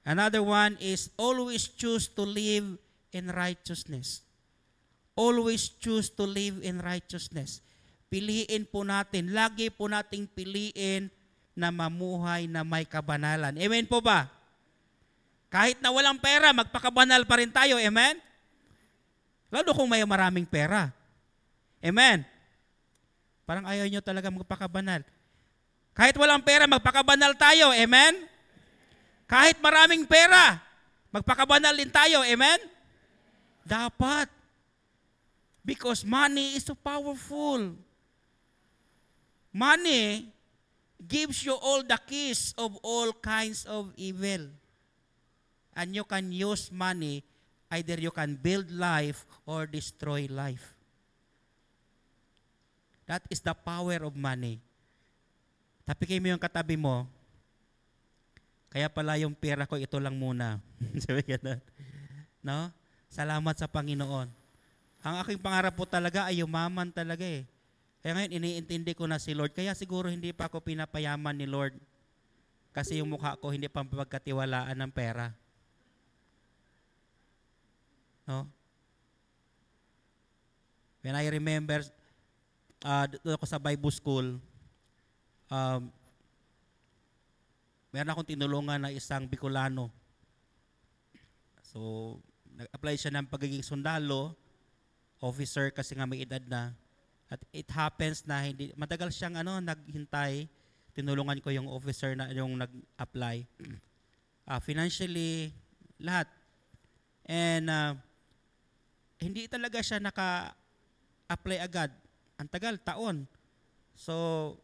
Another one is always choose to live in righteousness. Always choose to live in righteousness. Piliin po natin, lagi po nating piliin na mamuhay na may kabanalan. Amen po ba? Kahit na walang pera, magpakabanal pa rin tayo. Amen? Lalo kung may maraming pera. Amen? Parang ayaw nyo talaga magpakabanal. Kahit walang pera, magpakabanal tayo. Amen? Kahit maraming pera, magpakabanal din tayo. Amen? Dapat. Because money is so powerful. Money gives you all the keys of all kinds of evil. And you can use money, either you can build life or destroy life. That is the power of money. Tapikin mo yung katabi mo, kaya pala yung pera ko, ito lang muna. Sabi ka, no? Salamat sa Panginoon. Ang aking pangarap po talaga ay yumaman talaga eh. Kaya ngayon, iniintindi ko na si Lord. Kaya siguro hindi pa ako pinapayaman ni Lord. Kasi yung mukha ko hindi pa pagkatiwalaan ng pera. No? When I remember, doon ako sa Bible school, meron akong tinulungan na isang Bicolano. So, nag-apply siya ng pagiging sundalo, officer kasi nga may edad na. At it happens na hindi matagal siyang naghintay. Tinulungan ko yung officer na yung nag-apply. Financially, lahat. And hindi talaga siya naka-apply agad. Ang tagal, taon. So,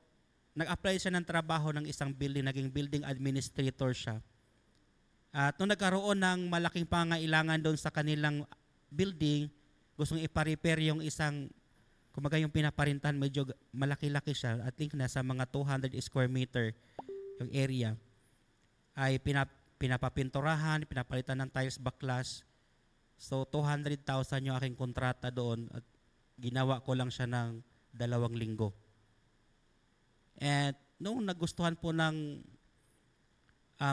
nag-apply siya ng trabaho ng isang building, naging building administrator siya. At nung nagkaroon ng malaking pangailangan doon sa kanilang building, gustong ipa-repair yung isang, kumaga yung pinaparintahan, medyo malaki-laki siya. I think nasa mga 200 square meter yung area. Ay pinapapinturahan, pinapalitan ng tiles baklas. So 200,000 yung aking kontrata doon at ginawa ko lang siya ng 2 linggo. And nung nagustuhan po ng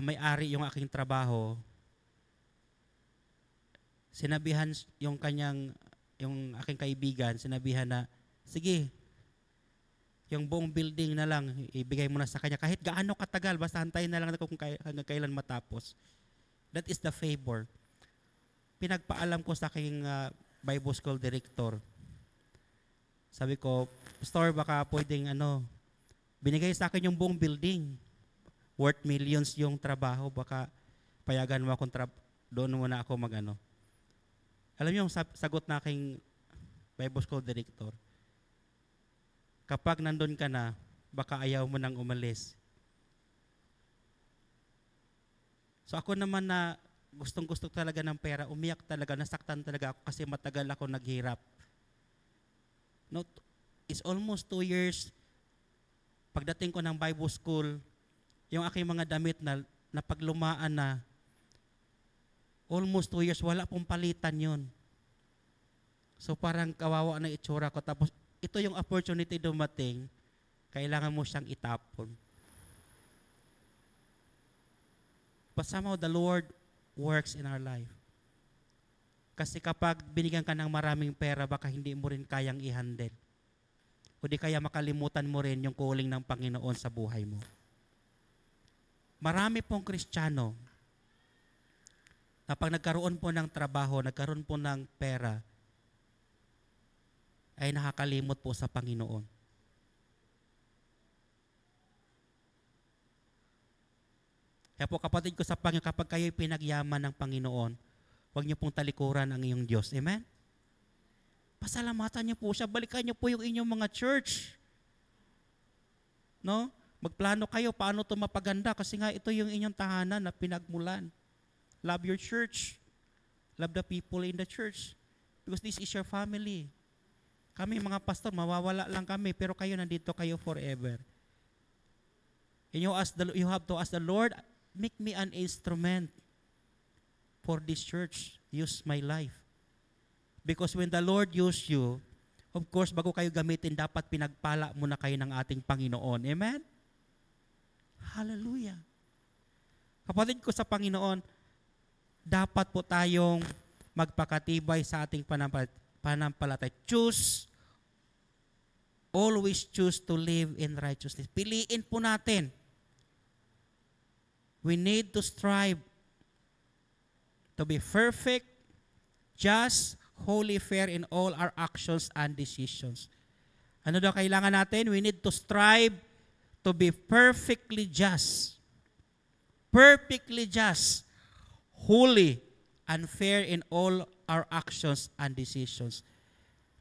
may-ari yung aking trabaho, sinabihan yung aking kaibigan, sinabihan na, sige, yung buong building na lang, ibigay mo na sa kanya. Kahit gaano katagal, basta hantayin na lang kung hanggang kailan matapos. That is the favor. Pinagpaalam ko sa aking Bible School director. Sabi ko, Pastor, baka pwedeng binigay sa akin yung buong building. Worth millions yung trabaho, baka payagan mo akong doon muna ako mag-. Alam niyo yung sagot na aking Bible School director, kapag nandun ka na, baka ayaw mo nang umalis. So ako naman na gustong-gusto talaga ng pera, umiyak talaga, nasaktan talaga ako kasi matagal ako naghirap. No, it's almost 2 years. Pagdating ko ng Bible School, yung aking mga damit na napaglumaan na, almost 2 years, wala pong palitan yun. So parang kawawa na itsura ko. Tapos ito yung opportunity dumating, kailangan mo siyang itapon. But somehow the Lord works in our life. Kasi kapag binigyan ka ng maraming pera, baka hindi mo rin kayang i-handle. O di kaya makalimutan mo rin yung calling ng Panginoon sa buhay mo. Marami pong Kristiyano na pag nagkaroon po ng trabaho, nagkaroon po ng pera, ay nakakalimot po sa Panginoon. Kaya po kapatid ko sa Panginoon, kapag kayo'y pinagyaman ng Panginoon, huwag niyo pong talikuran ang iyong Diyos. Amen? Pasalamatan niyo po siya. Balikan niyo po yung inyong mga church. No? Magplano kayo paano ito mapaganda kasi nga ito yung inyong tahanan na pinagmulan. Love your church. Love the people in the church. Because this is your family. Kami mga pastor, mawawala lang kami, pero kayo nandito kayo forever. And you have to ask the Lord, make me an instrument for this church. Use my life. Because when the Lord use you, of course, bago kayo gamitin, dapat pinagpala muna kayo ng ating Panginoon. Amen? Hallelujah. Kapatid ko sa Panginoon, dapat po tayong magpakatibay sa ating panampalataya. Always choose to live in righteousness. Piliin po natin. We need to strive to be perfect, just, holy, fair in all our actions and decisions. Ano daw kailangan natin? We need to strive to be perfectly just, holy, and fair in all our actions and decisions.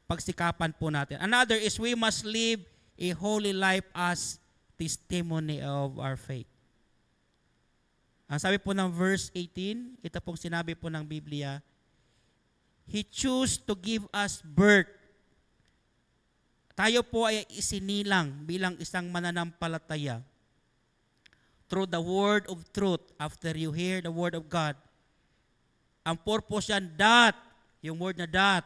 Pagsikapan po natin. Another is we must live a holy life as testimony of our faith. Ang sabi po ng verse 18, ito pong sinabi po ng Biblia, He chose to give us birth. Tayo po ay isinilang bilang isang mananampalataya through the word of truth. After you hear the word of God, ang purpose yan, that, yung word na that,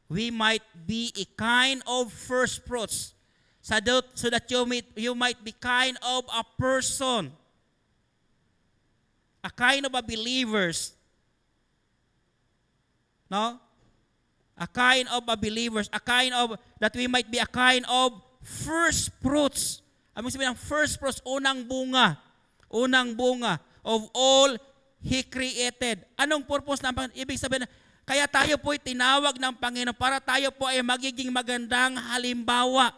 we might be a kind of first fruits so that you might be kind of a person, a kind of a believers. No? A kind of a believers, that we might be a kind of first fruits. Ano sabihin ng first fruits? Unang bunga of all He created. Anong purpose ng Panginoon? Ibig sabihin, kaya tayo po ay tinawag ng Panginoon para tayo po ay magiging magandang halimbawa.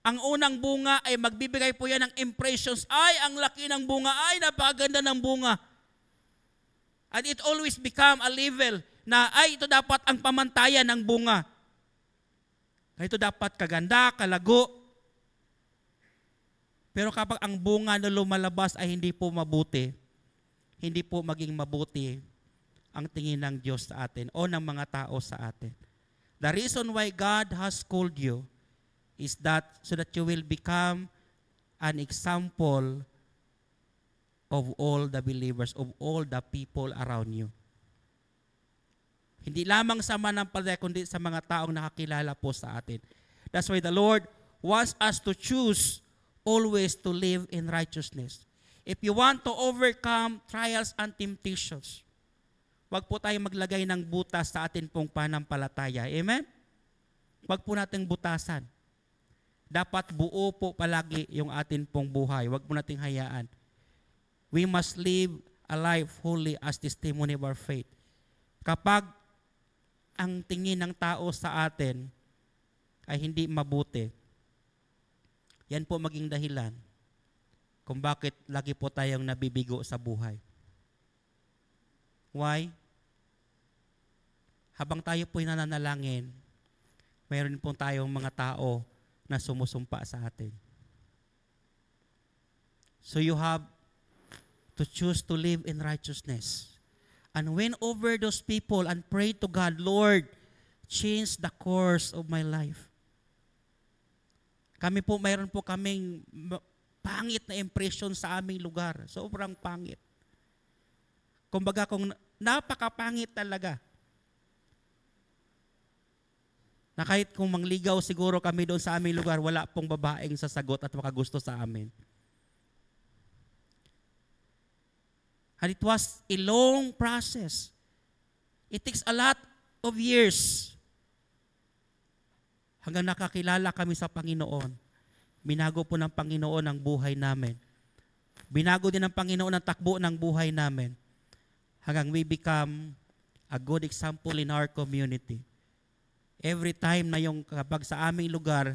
Ang unang bunga ay magbibigay po yan ng impressions. Ay, ang laki ng bunga. Ay, napakaganda ng bunga. And it always become a level na ay ito dapat ang pamantayan ng bunga. Ito dapat kaganda, kalago. Pero kapag ang bunga na lumalabas ay hindi po mabuti, hindi po maging mabuti ang tingin ng Diyos sa atin o ng mga tao sa atin. The reason why God has called you is that so that you will become an example of all the believers, of all the people around you. Hindi lamang sa manampalataya, kundi sa mga taong nakakilala po sa atin. That's why the Lord wants us to choose always to live in righteousness. If you want to overcome trials and temptations, wag po tayong maglagay ng butas sa atin pong panampalataya. Amen? Wag po nating butasan. Dapat buo po palagi yung atin pong buhay. Wag po nating hayaan. We must live a life holy as testimony of our faith. Kapag ang tingin ng tao sa atin ay hindi mabuti, yan po maging dahilan kung bakit lagi po tayong nabibigo sa buhay. Why? Habang tayo po'y nananalangin, mayroon po tayong mga tao na sumusumpa sa atin. So you have to choose to live in righteousness. And win over those people and pray to God, Lord, change the course of my life. Kami po, mayroon po kaming pangit na impression sa aming lugar. Sobrang pangit. Kumbaga, kung napakapangit talaga. Na kahit kung mangligaw siguro kami doon sa aming lugar, wala pong babaeng sasagot at makagusto sa amin. And it was a long process. It takes a lot of years hanggang nakakilala kami sa Panginoon. Binago po ng Panginoon ang buhay namin. Binago din ng Panginoon ang takbo ng buhay namin hanggang we become a good example in our community. Every time na yung kapag sa aming lugar,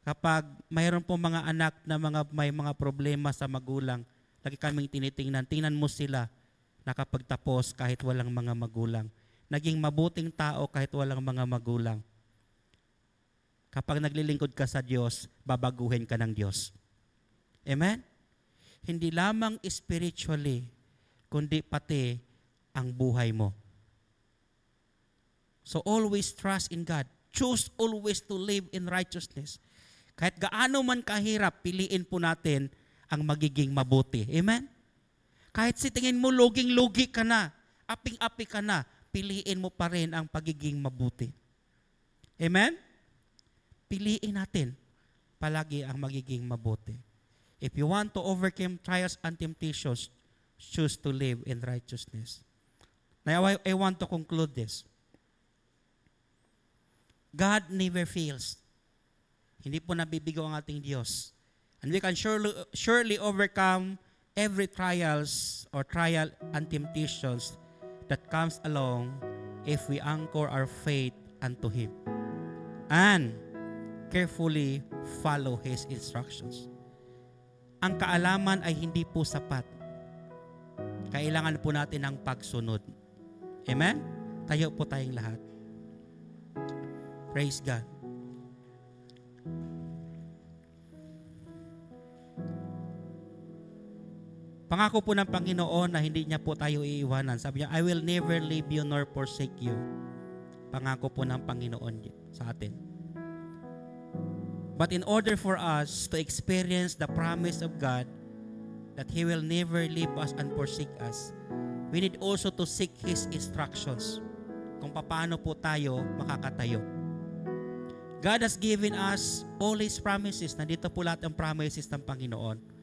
kapag mayroon po mga anak na may mga problema sa magulang, lagi kaming tinitingnan, tingnan mo sila nakapagtapos kahit walang mga magulang. Naging mabuting tao kahit walang mga magulang. Kapag naglilingkod ka sa Diyos, babaguhin ka ng Diyos. Amen? Hindi lamang spiritually, kundi pati ang buhay mo. So always trust in God. Choose always to live in righteousness. Kahit gaano man kahirap, piliin po natin ang magiging mabuti. Amen? Kahit si tingin mo luging-lugi ka na, aping-api ka na, piliin mo pa rin ang pagiging mabuti. Amen? Piliin natin palagi ang magiging mabuti. If you want to overcome trials and temptations, choose to live in righteousness. Now, I want to conclude this. God never fails. Hindi po nabibigo ang ating Diyos. And we can surely overcome every trial and temptations that comes along if we anchor our faith unto Him and carefully follow His instructions. Ang kaalaman ay hindi po sapat. Kailangan po natin ng pagsunod. Amen? Tayo po tayong lahat. Praise God. Pangako po ng Panginoon na hindi niya po tayo iiwanan. Sabi niya, I will never leave you nor forsake you. Pangako po ng Panginoon sa atin. But in order for us to experience the promise of God that He will never leave us and forsake us, we need also to seek His instructions kung paano po tayo makakatayo. God has given us all His promises. Nandito po lahat ang promises ng Panginoon.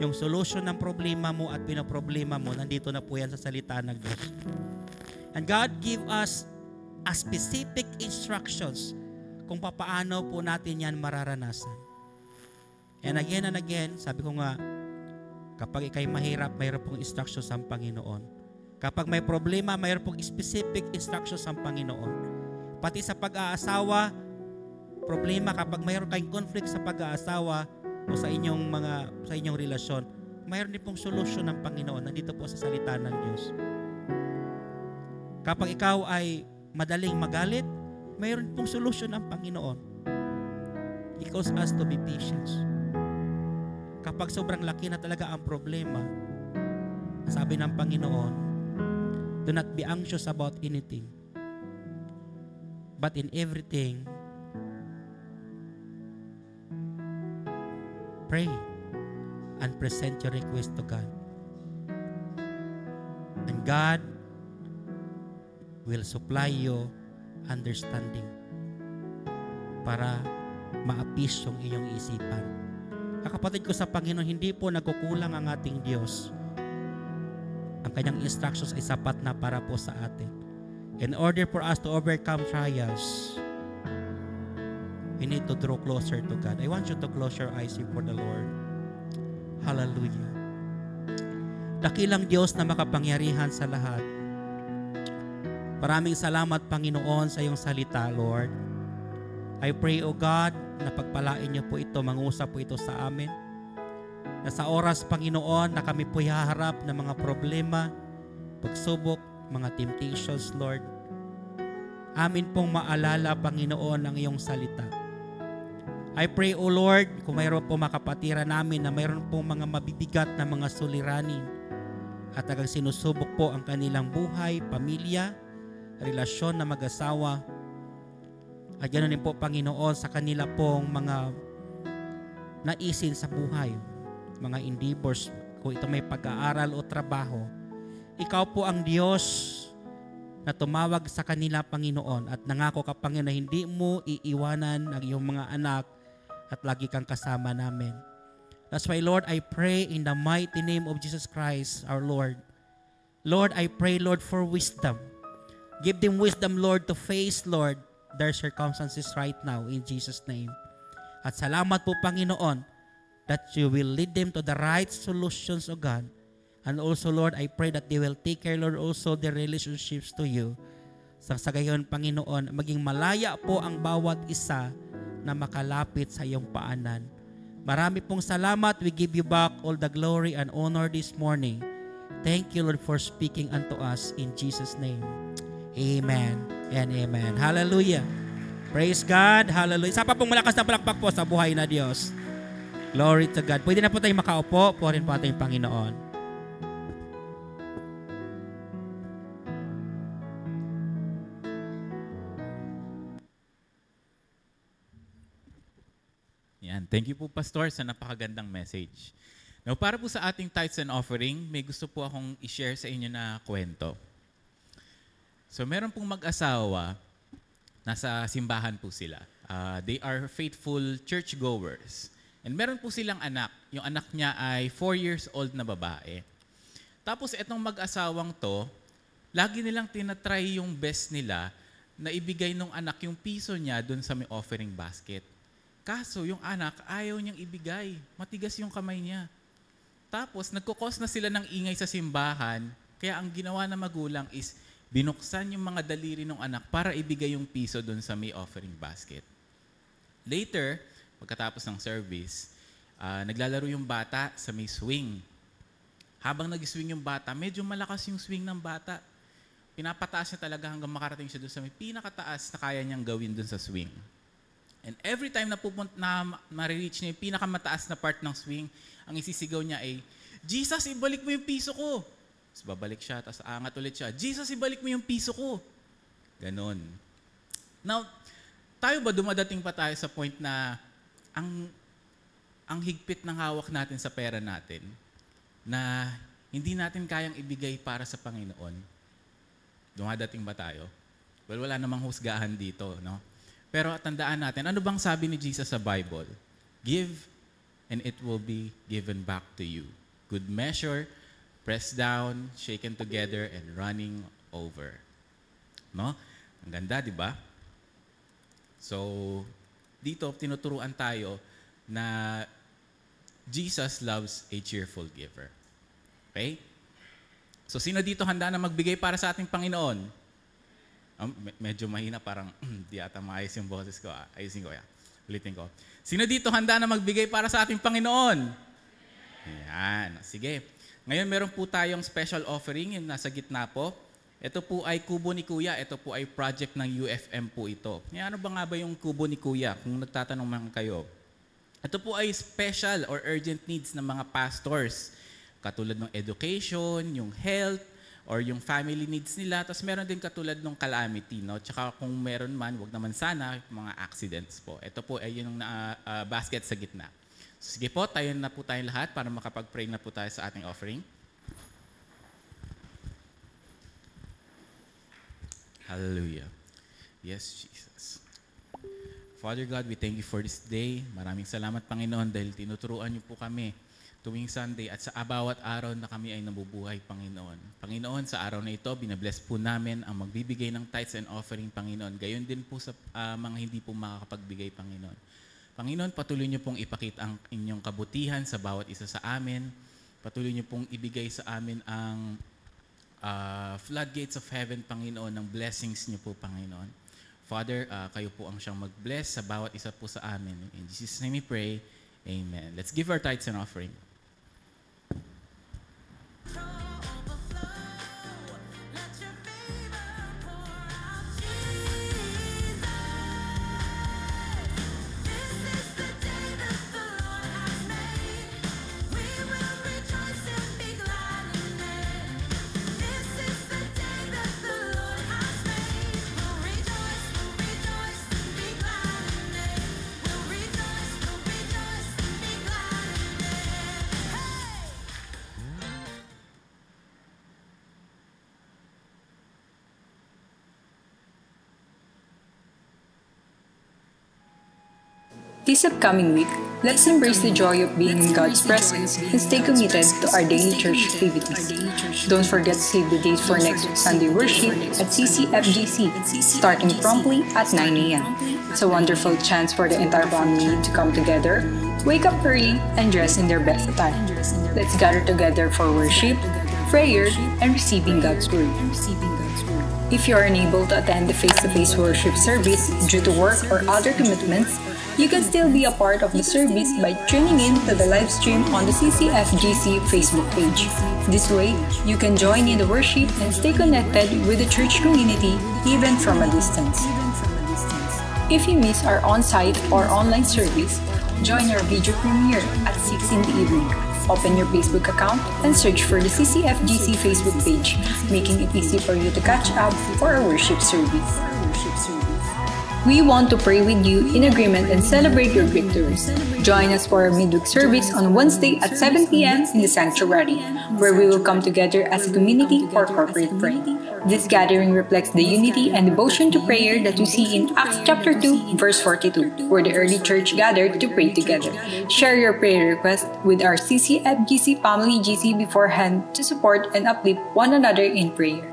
Yung solution ng problema mo at pinoproblema mo, nandito na po yan sa salita ng Diyos. And God give us a specific instructions kung paano po natin yan mararanasan. And again, sabi ko nga, kapag ikay mahirap, mayroon pong instructions ang Panginoon. Kapag may problema, mayroon pong specific instructions ang Panginoon. Pati sa pag-aasawa, problema kapag mayroon kayong conflict sa pag-aasawa, o sa inyong relasyon, mayroon din pong solusyon ng Panginoon. Nandito po sa salita ng Diyos. Kapag ikaw ay madaling magalit, mayroon pong solusyon ng Panginoon. He calls us to be patient. Kapag sobrang laki na talaga ang problema, sabi ng Panginoon, do not be anxious about anything, but in everything, pray and present your request to God. And God will supply you understanding para maapis yung iyong isipan. Kapatid ko sa Panginoon, hindi po nagkukulang ang ating Diyos. Ang kanyang instructions ay sapat na para po sa atin. In order for us to overcome trials, we need to draw closer to God. I want you to close your eyes before the Lord. Hallelujah. Dakilang Diyos na makapangyarihan sa lahat. Maraming salamat, Panginoon, sa iyong salita, Lord. I pray, O God, na pagpalain niyo po ito, mangusap po ito sa amin. Na sa oras, Panginoon, na kami po haharap ng mga problema, pagsubok, mga temptations, Lord. Amin pong maalala, Panginoon, ang iyong salita. I pray, O Lord, kung mayroon po makapatira namin na mayroon po mga mabibigat na mga suliranin at hanggang sinusubok po ang kanilang buhay, pamilya, relasyon na mag-asawa. At ganoon din po, Panginoon, sa kanila pong mga naisin sa buhay, mga endeavors, kung ito may pag-aaral o trabaho. Ikaw po ang Diyos na tumawag sa kanila, Panginoon, at nangako ka, Panginoon, na hindi mo iiwanan ang iyong mga anak at lagi kang kasama namin. That's why, Lord, I pray in the mighty name of Jesus Christ, our Lord. Lord, I pray, Lord, for wisdom. Give them wisdom, Lord, to face, Lord, their circumstances right now in Jesus' name. At salamat po, Panginoon, that you will lead them to the right solutions, O God. And also, Lord, I pray that they will take care, Lord, also their relationships to you. Sa gayon, Panginoon, maging malaya po ang bawat isa na makalapit sa iyong paanan. Marami pong salamat. We give you back all the glory and honor this morning. Thank you, Lord, for speaking unto us in Jesus' name. Amen and amen. Hallelujah. Praise God. Hallelujah. Isa pa pong malakas na palakpak po sa buhay na Diyos. Glory to God. Pwede na po tayong makaupo. Purin po ating Panginoon. Yan. Thank you po, Pastor, sa napakagandang message. Now, para po sa ating tithes and offering, may gusto po akong i-share sa inyo na kwento. So, meron pong mag-asawa, nasa simbahan po sila. They are faithful churchgoers. And meron po silang anak. Yung anak niya ay 4 years old na babae. Tapos, etong mag-asawang to, lagi nilang tinatry yung best nila na ibigay nung anak yung piso niya dun sa may offering basket. Kaso, yung anak, ayaw niyang ibigay. Matigas yung kamay niya. Tapos, nagkukos na sila ng ingay sa simbahan. Kaya ang ginawa ng magulang is, binuksan yung mga daliri ng anak para ibigay yung piso doon sa may offering basket. Later, pagkatapos ng service, naglalaro yung bata sa may swing. Habang nag-swing yung bata, medyo malakas yung swing ng bata. Pinapataas niya talaga hanggang makarating siya doon sa may pinakataas na kaya niyang gawin doon sa swing. And every time na ma-reach niya yung pinakamataas na part ng swing, ang isisigaw niya ay, Jesus, ibalik mo yung piso ko. Tapos babalik siya, tapos aangat ulit siya, Jesus, ibalik mo yung piso ko. Ganon. Now, tayo ba dumadating pa tayo sa point na ang higpit ng hawak natin sa pera natin na hindi natin kayang ibigay para sa Panginoon? Dumadating ba tayo? Well, wala namang husgahan dito, no? Pero tandaan natin, ano bang sabi ni Jesus sa Bible? Give and it will be given back to you. Good measure, pressed down, shaken together, and running over. No? Ang ganda, di ba? So, dito tinuturuan tayo na Jesus loves a cheerful giver. Okay? So, sino dito handa na magbigay para sa ating Panginoon? Medyo mahina, parang di ata maayos yung boses ko. Ayusin ko yan. Ulitin ko. Sino dito handa na magbigay para sa ating Panginoon? Yan. Sige. Ngayon meron po tayong special offering yung nasa gitna po. Ito po ay Kubo ni Kuya. Ito po ay project ng UFM po ito. Ano ba nga ba yung Kubo ni Kuya? Kung nagtatanong man kayo. Ito po ay special or urgent needs ng mga pastors. Katulad ng education, yung health, or yung family needs nila. Tapos meron din katulad ng calamity. No? Tsaka kung meron man, wag naman sana, mga accidents po. Ito po ay yung basket sa gitna. So, sige po, tayo na po tayong lahat para makapag-pray na po tayo sa ating offering. Hallelujah. Yes, Jesus. Father God, we thank you for this day. Maraming salamat, Panginoon, dahil tinuturuan niyo po kami tuwing Sunday at sa bawat araw na kami ay nabubuhay, Panginoon. Panginoon, sa araw na ito, binabless po namin ang magbibigay ng tithes and offering, Panginoon. Gayon din po sa mga hindi po makakapagbigay, Panginoon. Panginoon, patuloy niyo pong ipakita ang inyong kabutihan sa bawat isa sa amin. Patuloy niyo pong ibigay sa amin ang floodgates of heaven, Panginoon, ng blessings niyo po, Panginoon. Father, kayo po ang siyang mag-bless sa bawat isa po sa amin. In Jesus' name we pray, amen. Let's give our tithes and offering. This upcoming week, let's embrace the joy of being in God's presence and stay committed to our daily church activities. Don't forget to save the date for next Sunday worship at CCFGC, starting promptly at 9 a.m. It's a wonderful chance for the entire family to come together, wake up early, and dress in their best attire. Let's gather together for worship, prayer, and receiving God's Word. If you are unable to attend the face-to-face worship service due to work or other commitments, you can still be a part of the service by tuning in to the live stream on the CCFGC Facebook page. This way, you can join in the worship and stay connected with the church community even from a distance. If you miss our on-site or online service, join our video premiere at 6 in the evening. Open your Facebook account and search for the CCFGC Facebook page, making it easy for you to catch up for our worship service. We want to pray with you in agreement and celebrate your victory. Join us for our midweek service on Wednesday at 7 p.m. in the sanctuary, where we will come together as a community for corporate prayer. This gathering reflects the unity and devotion to prayer that we see in Acts chapter 2, verse 42, where the early church gathered to pray together. Share your prayer request with our CCFGC Family GC beforehand to support and uplift one another in prayer.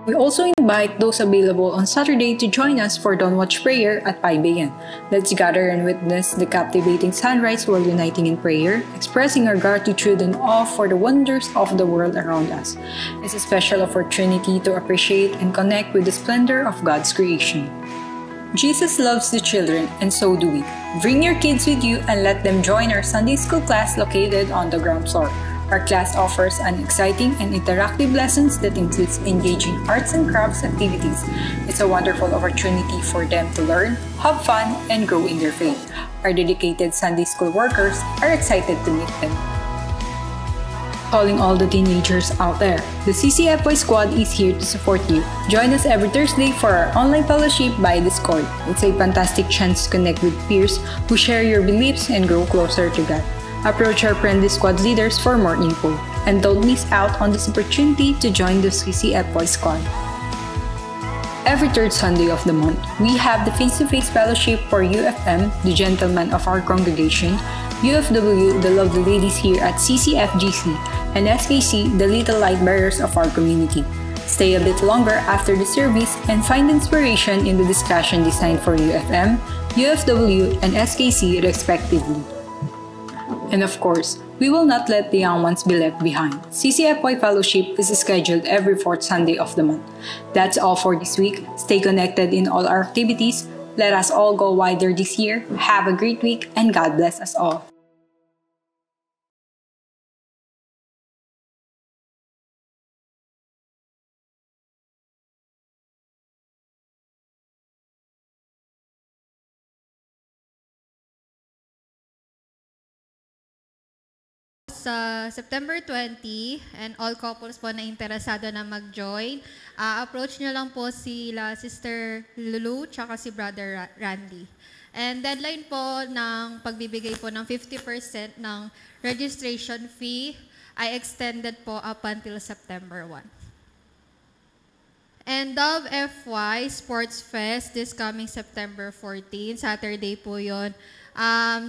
We also invite those available on Saturday to join us for Dawn Watch Prayer at 5 a.m. Let's gather and witness the captivating sunrise while uniting in prayer, expressing our gratitude and awe for the wonders of the world around us. It's a special opportunity to appreciate and connect with the splendor of God's creation. Jesus loves the children, and so do we. Bring your kids with you and let them join our Sunday school class located on the ground floor. Our class offers an exciting and interactive lessons that includes engaging arts and crafts activities. It's a wonderful opportunity for them to learn, have fun, and grow in their faith. Our dedicated Sunday school workers are excited to meet them. Calling all the teenagers out there, the CCFY Squad is here to support you. Join us every Thursday for our online fellowship by Discord. It's a fantastic chance to connect with peers who share your beliefs and grow closer to God. Approach our friendly squad leaders for more info. And don't miss out on this opportunity to join the CCFY Squad. Every third Sunday of the month, we have the face-to-face fellowship for UFM, the gentlemen of our congregation, UFW, the lovely ladies here at CCFGC, and SKC, the little light bearers of our community. Stay a bit longer after the service and find inspiration in the discussion designed for UFM, UFW, and SKC respectively. And of course, we will not let the young ones be left behind. CCFY Fellowship is scheduled every fourth Sunday of the month. That's all for this week. Stay connected in all our activities. Let us all go wider this year. Have a great week, and God bless us all. Sa September 20 and all couples po na interesado na mag-join, approach nyo lang po sila Sister Lulu tsaka si Brother Randy. And deadline po ng pagbibigay po ng 50% ng registration fee ay extended po up until September 1. And Dove FY Sports Fest this coming September 14, Saturday po yon.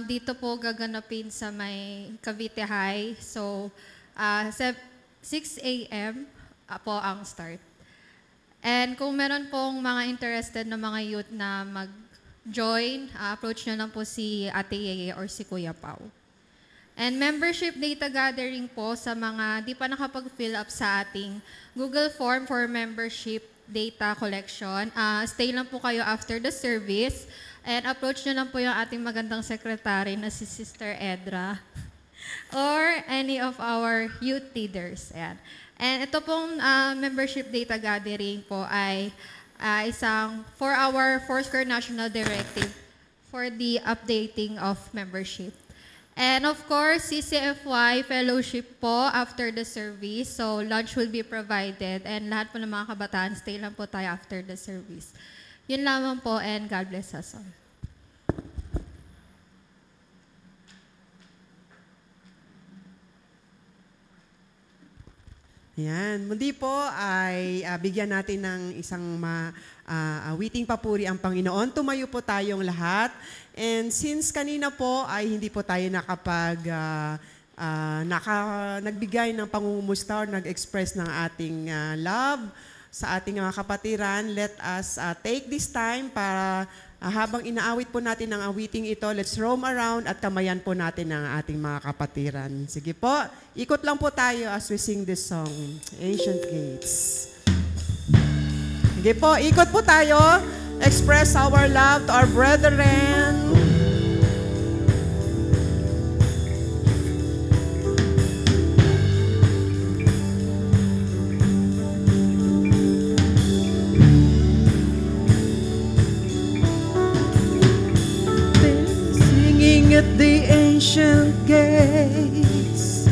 Dito po gaganapin sa may Cavite High. So, 6 a.m. Po ang start. And kung meron pong mga interested na mga youth na mag-join, approach nyo lang po si Ate Yeye or si Kuya Pao. And membership data gathering po sa mga di pa nakapag-fill up sa ating Google form for membership data collection. Stay lang po kayo after the service. And approach nyo lang po yung ating magandang secretary na si Sister Edra or any of our youth leaders. Ayan. And ito pong membership data gathering po ay isang 4-hour Foursquare National Directive for the updating of membership. And of course, CCFY fellowship po after the service. So lunch will be provided and lahat po ng mga kabataan, stay lang po tayo after the service. Yun lamang po, and God bless us all. Yan. Mundi po ay bigyan natin ng isang awiting papuri ang Panginoon. Tumayo po tayong lahat. And since kanina po ay hindi po tayo nagbigay ng pangungumusta or nag-express ng ating love sa ating mga kapatiran, let us take this time para habang inaawit po natin ang awiting ito, let's roam around at kamayan po natin ang ating mga kapatiran. Sige po, ikot lang po tayo as we sing this song, Ancient Gates. Sige po, ikot po tayo. Express our love to our brethren. At the ancient gates,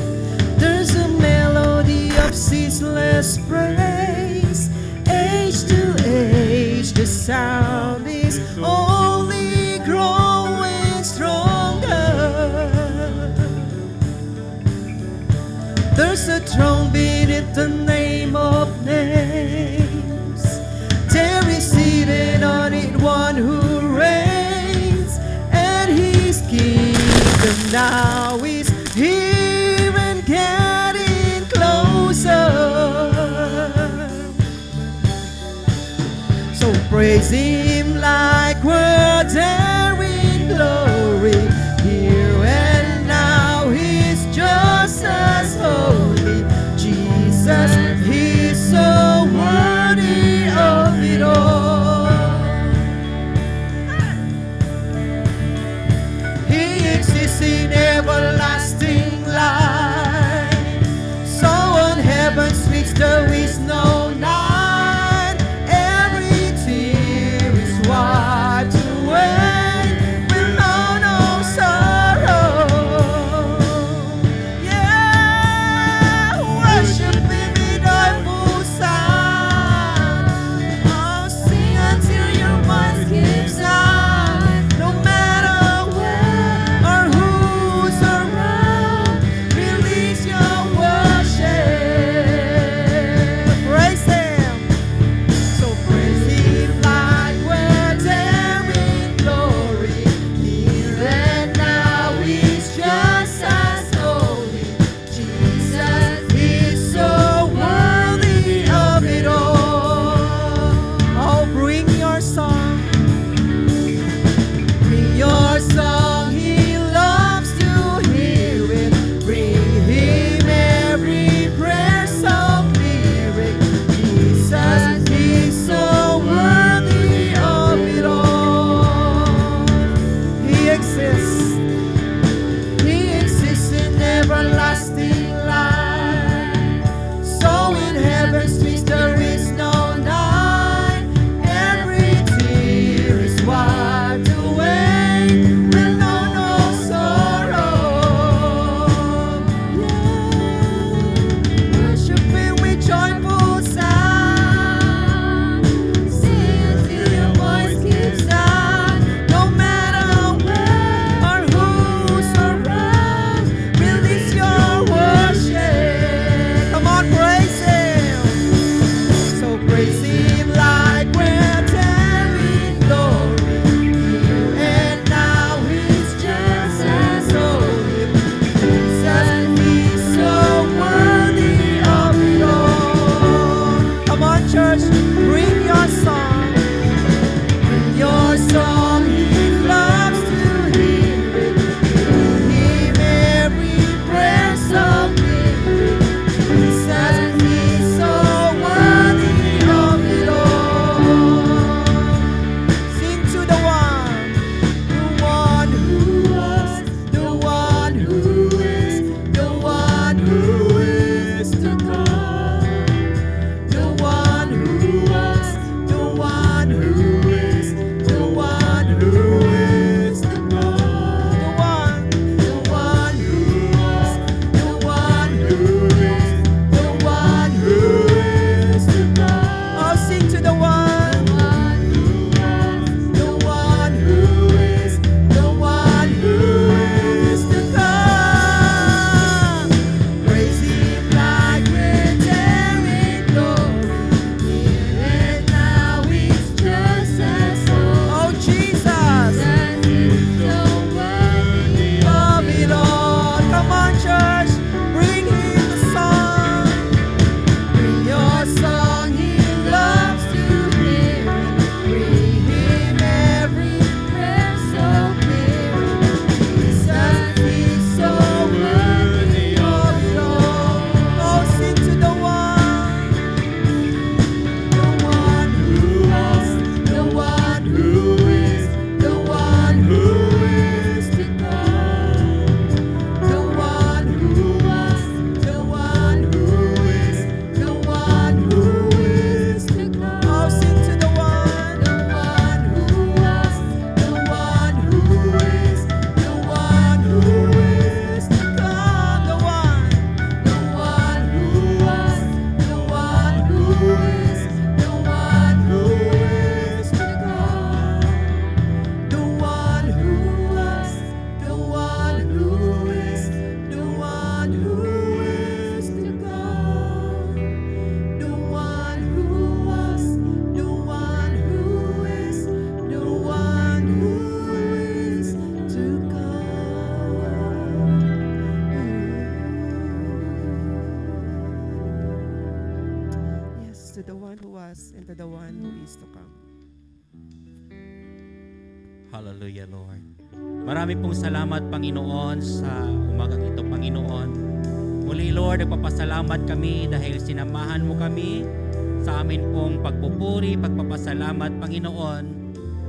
there's a melody of ceaseless praise. Age to age, the sound is only growing stronger. There's a throne beneath the name of names. There is seated on it one who reigns, and His kingdom now is here and getting closer. So praise Him like we're there in glory. Here and now He's just as holy. Jesus, He's so worthy of it all. In everlasting light, so on heaven's streets there is no night. Every tear is to the one who was, and to the one who is to come. Hallelujah, Lord. Marami pong salamat, Panginoon, sa umagang ito, Panginoon. Muli, Lord, nagpapasalamat kami dahil sinamahan mo kami sa amin pong pagpupuri, pagpapasalamat, Panginoon,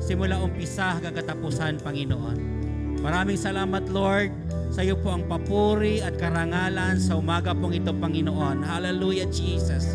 simula umpisa hanggang katapusan, Panginoon. Maraming salamat, Lord, sa iyo po ang papuri at karangalan sa umaga pong ito, Panginoon. Hallelujah, Jesus.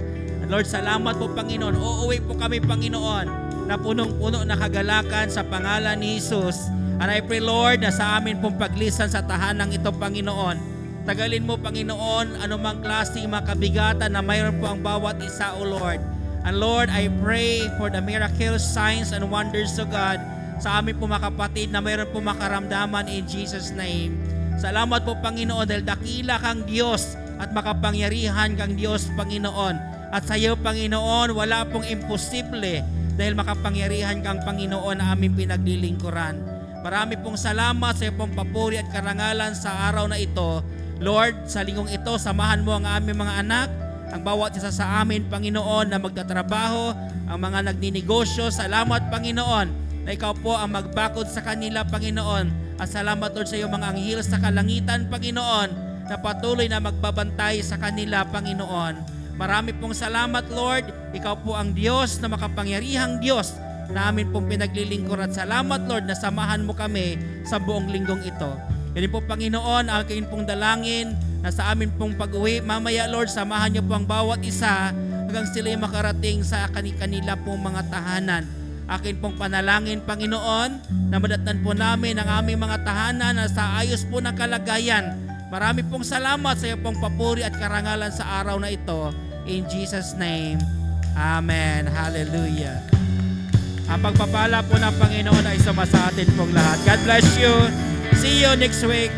And Lord, salamat po, Panginoon. Uuwi po kami, Panginoon, na punong-puno na kagalakan sa pangalan ni Jesus. And I pray, Lord, na sa amin pong paglisan sa tahanang ito, Panginoon, tagalin mo, Panginoon, anumang klaseng mga kabigatan na mayroon po ang bawat isa, O Lord. And Lord, I pray for the miracles, signs, and wonders of God sa amin po mga kapatid na mayroon po makaramdaman in Jesus' name. Salamat po, Panginoon, dahil dakila kang Diyos at makapangyarihan kang Diyos, Panginoon. At sa iyo, Panginoon, wala pong imposible dahil makapangyarihan kang Panginoon na aming pinaglilingkuran. Marami pong salamat sa iyo pong papuri at karangalan sa araw na ito. Lord, sa linggong ito, samahan mo ang aming mga anak, ang bawat isa sa amin, Panginoon, na magtatrabaho, ang mga nagninegosyo. Salamat, Panginoon, na ikaw po ang magbakod sa kanila, Panginoon. At salamat, Lord, sa iyo mga anghel sa kalangitan, Panginoon, na patuloy na magbabantay sa kanila, Panginoon. Marami pong salamat, Lord. Ikaw po ang Diyos na makapangyarihang Diyos na amin pong pinaglilingkuran. Salamat, Lord, na samahan mo kami sa buong linggong ito. Yan po, Panginoon, ang aking pong dalangin na sa amin pong pag-uwi. Mamaya, Lord, samahan niyo po ang bawat isa hanggang sila'y makarating sa kanila pong mga tahanan. Akin pong panalangin, Panginoon, na madatnan po namin ang aming mga tahanan na sa ayos po ng kalagayan. Marami pong salamat sa iyo pong papuri at karangalan sa araw na ito. In Jesus' name, Amen. Hallelujah. Ang pagpapala po ng Panginoon ay sumasa atin pong lahat. God bless you. See you next week.